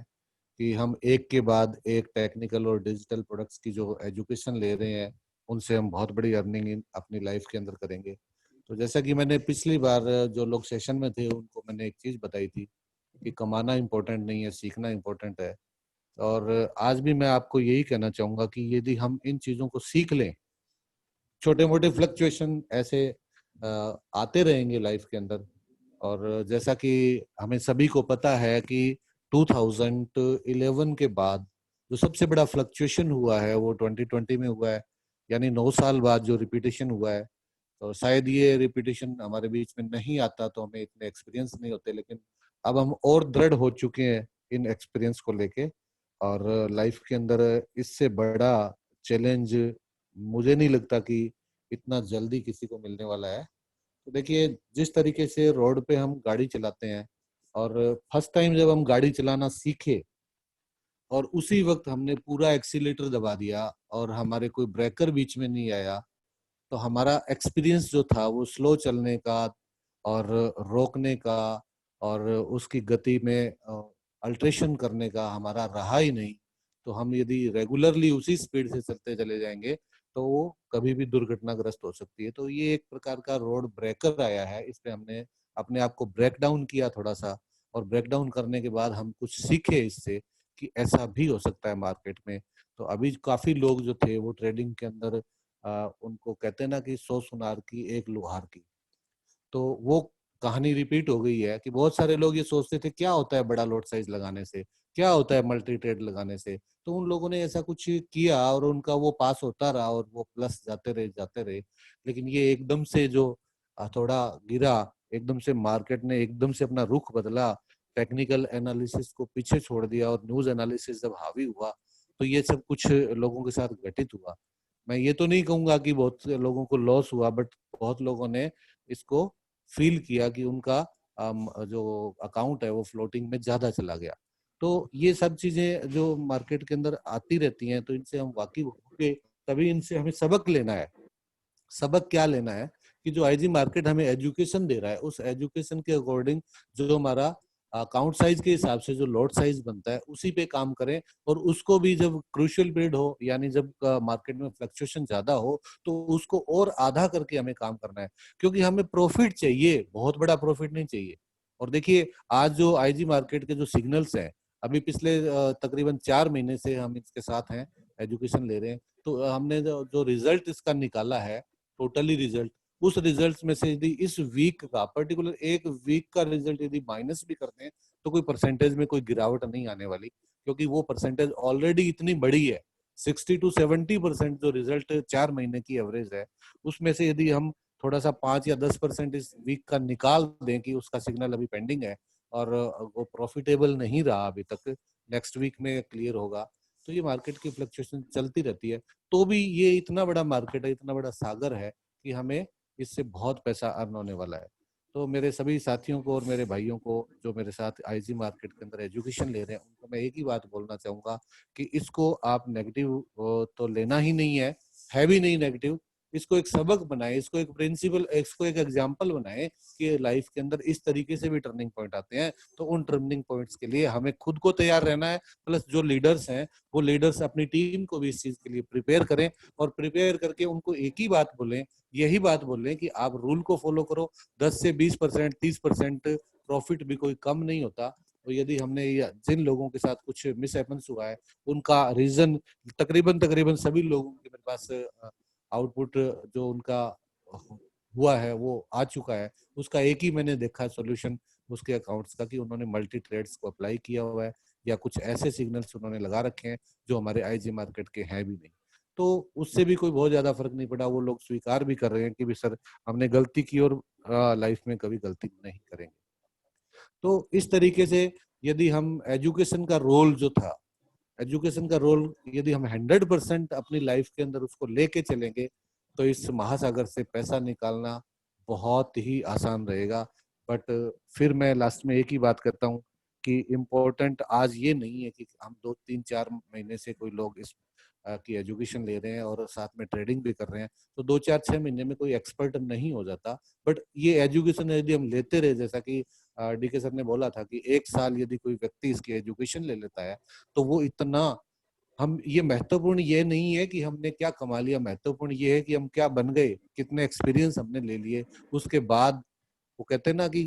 कि हम एक के बाद एक टेक्निकल और डिजिटल प्रोडक्ट्स की जो एजुकेशन ले रहे हैं, उनसे हम बहुत बड़ी अर्निंग अपनी लाइफ के अंदर करेंगे। तो जैसा कि मैंने पिछली बार जो लोग सेशन में थे उनको मैंने एक चीज बताई थी कि कमाना इम्पोर्टेंट नहीं है, सीखना इम्पोर्टेंट है। और आज भी मैं आपको यही कहना चाहूंगा कि यदि हम इन चीजों को सीख लें, छोटे मोटे फ्लक्चुएशन ऐसे आते रहेंगे लाइफ के अंदर। और जैसा कि हमें सभी को पता है कि 2011 के बाद जो सबसे बड़ा फ्लक्चुएशन हुआ है वो 2020 में हुआ है, यानी 9 साल बाद जो रिपीटेशन हुआ है। तो शायद ये रिपीटेशन हमारे बीच में नहीं आता तो हमें इतने एक्सपीरियंस नहीं होते, लेकिन अब हम और दृढ़ हो चुके हैं इन एक्सपीरियंस को लेके। और लाइफ के अंदर इससे बड़ा चैलेंज मुझे नहीं लगता कि इतना जल्दी किसी को मिलने वाला है। तो देखिए, जिस तरीके से रोड पे हम गाड़ी चलाते हैं, और फर्स्ट टाइम जब हम गाड़ी चलाना सीखे और उसी वक्त हमने पूरा एक्सीलेटर दबा दिया और हमारे कोई ब्रेकर बीच में नहीं आया, तो हमारा एक्सपीरियंस जो था वो स्लो चलने का और रोकने का और उसकी गति में अल्ट्रेशन करने का हमारा रहा ही नहीं। तो हम यदि रेगुलरली उसी स्पीड से चलते चले जाएंगे तो वो कभी भी दुर्घटनाग्रस्त हो सकती है। तो ये एक प्रकार का रोड ब्रेकर आया है, इस पे हमने अपने आप को ब्रेक डाउन किया थोड़ा सा, और ब्रेक डाउन करने के बाद हम कुछ सीखे इससे कि ऐसा भी हो सकता है मार्केट में। तो अभी काफी लोग जो थे वो ट्रेडिंग के अंदर उनको कहते हैं ना कि 100 सुनार की एक लोहार की, तो वो कहानी रिपीट हो गई है कि बहुत सारे लोग ये सोचते थे क्या होता है बड़ा लॉट साइज लगाने से, क्या होता है मल्टी ट्रेड लगाने से। तो उन लोगों ने ऐसा कुछ किया और उनका वो पास होता रहा और वो प्लस जाते रहे। लेकिन ये एकदम से जो थोड़ा गिरा, एकदम से मार्केट ने एकदम से अपना रुख बदला, टेक्निकल एनालिसिस को पीछे छोड़ दिया और न्यूज एनालिसिस जब हावी हुआ, तो ये सब कुछ लोगों के साथ घटित हुआ। मैं ये तो नहीं कहूंगा कि बहुत से लोगों को लॉस हुआ, बट बहुत लोगों ने इसको फील किया कि उनका जो अकाउंट है वो फ्लोटिंग में ज्यादा चला गया। तो ये सब चीजें जो मार्केट के अंदर आती रहती हैं, तो इनसे हम वाकिफ होके तभी इनसे हमें सबक लेना है। सबक क्या लेना है कि जो आईजी मार्केट हमें एजुकेशन दे रहा है, उस एजुकेशन के अकॉर्डिंग जो हमारा अकाउंट साइज के हिसाब से जो लॉट साइज बनता है उसी पे काम करें। और उसको भी जब क्रूशियल पीरियड हो, यानी जब मार्केट में फ्लक्चुएशन ज्यादा हो, तो उसको और आधा करके हमें काम करना है, क्योंकि हमें प्रॉफिट चाहिए, बहुत बड़ा प्रॉफिट नहीं चाहिए। और देखिए, आज जो आईजी मार्केट के जो सिग्नल्स हैं, अभी पिछले तकरीबन 4 महीने से हम इसके साथ हैं, एजुकेशन ले रहे हैं। तो हमने जो रिजल्ट इसका निकाला है, टोटली रिजल्ट, उस रिजल्ट में से यदि इस वीक का पर्टिकुलर एक वीक का रिजल्ट यदि माइनस भी करते हैं तो कोई परसेंटेज में कोई गिरावट नहीं आने वाली, क्योंकि वो परसेंटेज ऑलरेडी इतनी बड़ी है। 60 to 70% जो रिजल्ट 4 महीने की एवरेज है, उसमें से यदि हम थोड़ा सा 5 या 10% इस वीक का निकाल दें कि उसका सिग्नल अभी पेंडिंग है और वो प्रॉफिटेबल नहीं रहा अभी तक, नेक्स्ट वीक में क्लियर होगा। तो ये मार्केट की फ्लक्चुएशन चलती रहती है। तो भी ये इतना बड़ा मार्केट है, इतना बड़ा सागर है कि हमें इससे बहुत पैसा अर्न होने वाला है। तो मेरे सभी साथियों को और मेरे भाइयों को जो मेरे साथ आईजी मार्केट के अंदर एजुकेशन ले रहे हैं, उनको मैं एक ही बात बोलना चाहूंगा कि इसको आप नेगेटिव तो लेना ही नहीं है भी नहीं नेगेटिव। इसको एक सबक बनाए, इसको एक प्रिंसिपल, इसको एक एग्जाम्पल बनाए कि लाइफ के अंदर इस तरीके से भी टर्निंग पॉइंट आते हैं। तो उन टर्निंग पॉइंट्स के लिए हमें खुद को तैयार रहना है, प्लस जो लीडर्स हैं वो लीडर्स अपनी टीम को भी इस चीज के लिए प्रिपेयर करें, और प्रिपेयर करके उनको एक ही बात बोलें, यही बात बोलें कि आप रूल को फॉलो करो। 10 से 20%, 30% प्रॉफिट भी कोई कम नहीं होता। तो यदि हमने जिन लोगों के साथ कुछ मिस हैपन्स हुआ है, उनका रीजन तकरीबन तकरीबन सभी लोगों के मेरे पास आउटपुट जो उनका हुआ है वो आ चुका है। उसका एक ही मैंने देखा है सॉल्यूशन उसके अकाउंट्स का, कि उन्होंने मल्टी ट्रेड्स को अप्लाई किया हुआ है या कुछ ऐसे सिग्नल्स उन्होंने लगा रखे हैं जो हमारे आईजी मार्केट के हैं भी नहीं। तो उससे भी कोई बहुत ज्यादा फर्क नहीं पड़ा। वो लोग स्वीकार भी कर रहे हैं कि भी सर हमने गलती की और लाइफ में कभी गलती नहीं करेंगे। तो इस तरीके से यदि हम एजुकेशन का रोल जो था, एजुकेशन का रोल यदि हम 100% अपनी लाइफ के अंदर उसको लेके चलेंगे, तो इस महासागर से पैसा निकालना बहुत ही आसान रहेगा। बट फिर मैं लास्ट में एक ही बात करता हूँ कि इम्पोर्टेंट आज ये नहीं है कि हम 2 3 4 महीने से कोई लोग इस की एजुकेशन ले रहे हैं और साथ में ट्रेडिंग भी कर रहे हैं, तो 2 4 6 महीने में कोई एक्सपर्ट नहीं हो जाता। बट ये एजुकेशन यदि हम लेते रहे, जैसा कि डीके सर ने बोला था कि 1 साल यदि कोई व्यक्ति इसकी एजुकेशन ले लेता है तो वो इतना, हम ये महत्वपूर्ण ये नहीं है कि हमने क्या कमा लिया, महत्वपूर्ण ये है कि हम क्या बन गए, कितने एक्सपीरियंस हमने ले लिए। उसके बाद वो कहते हैं ना कि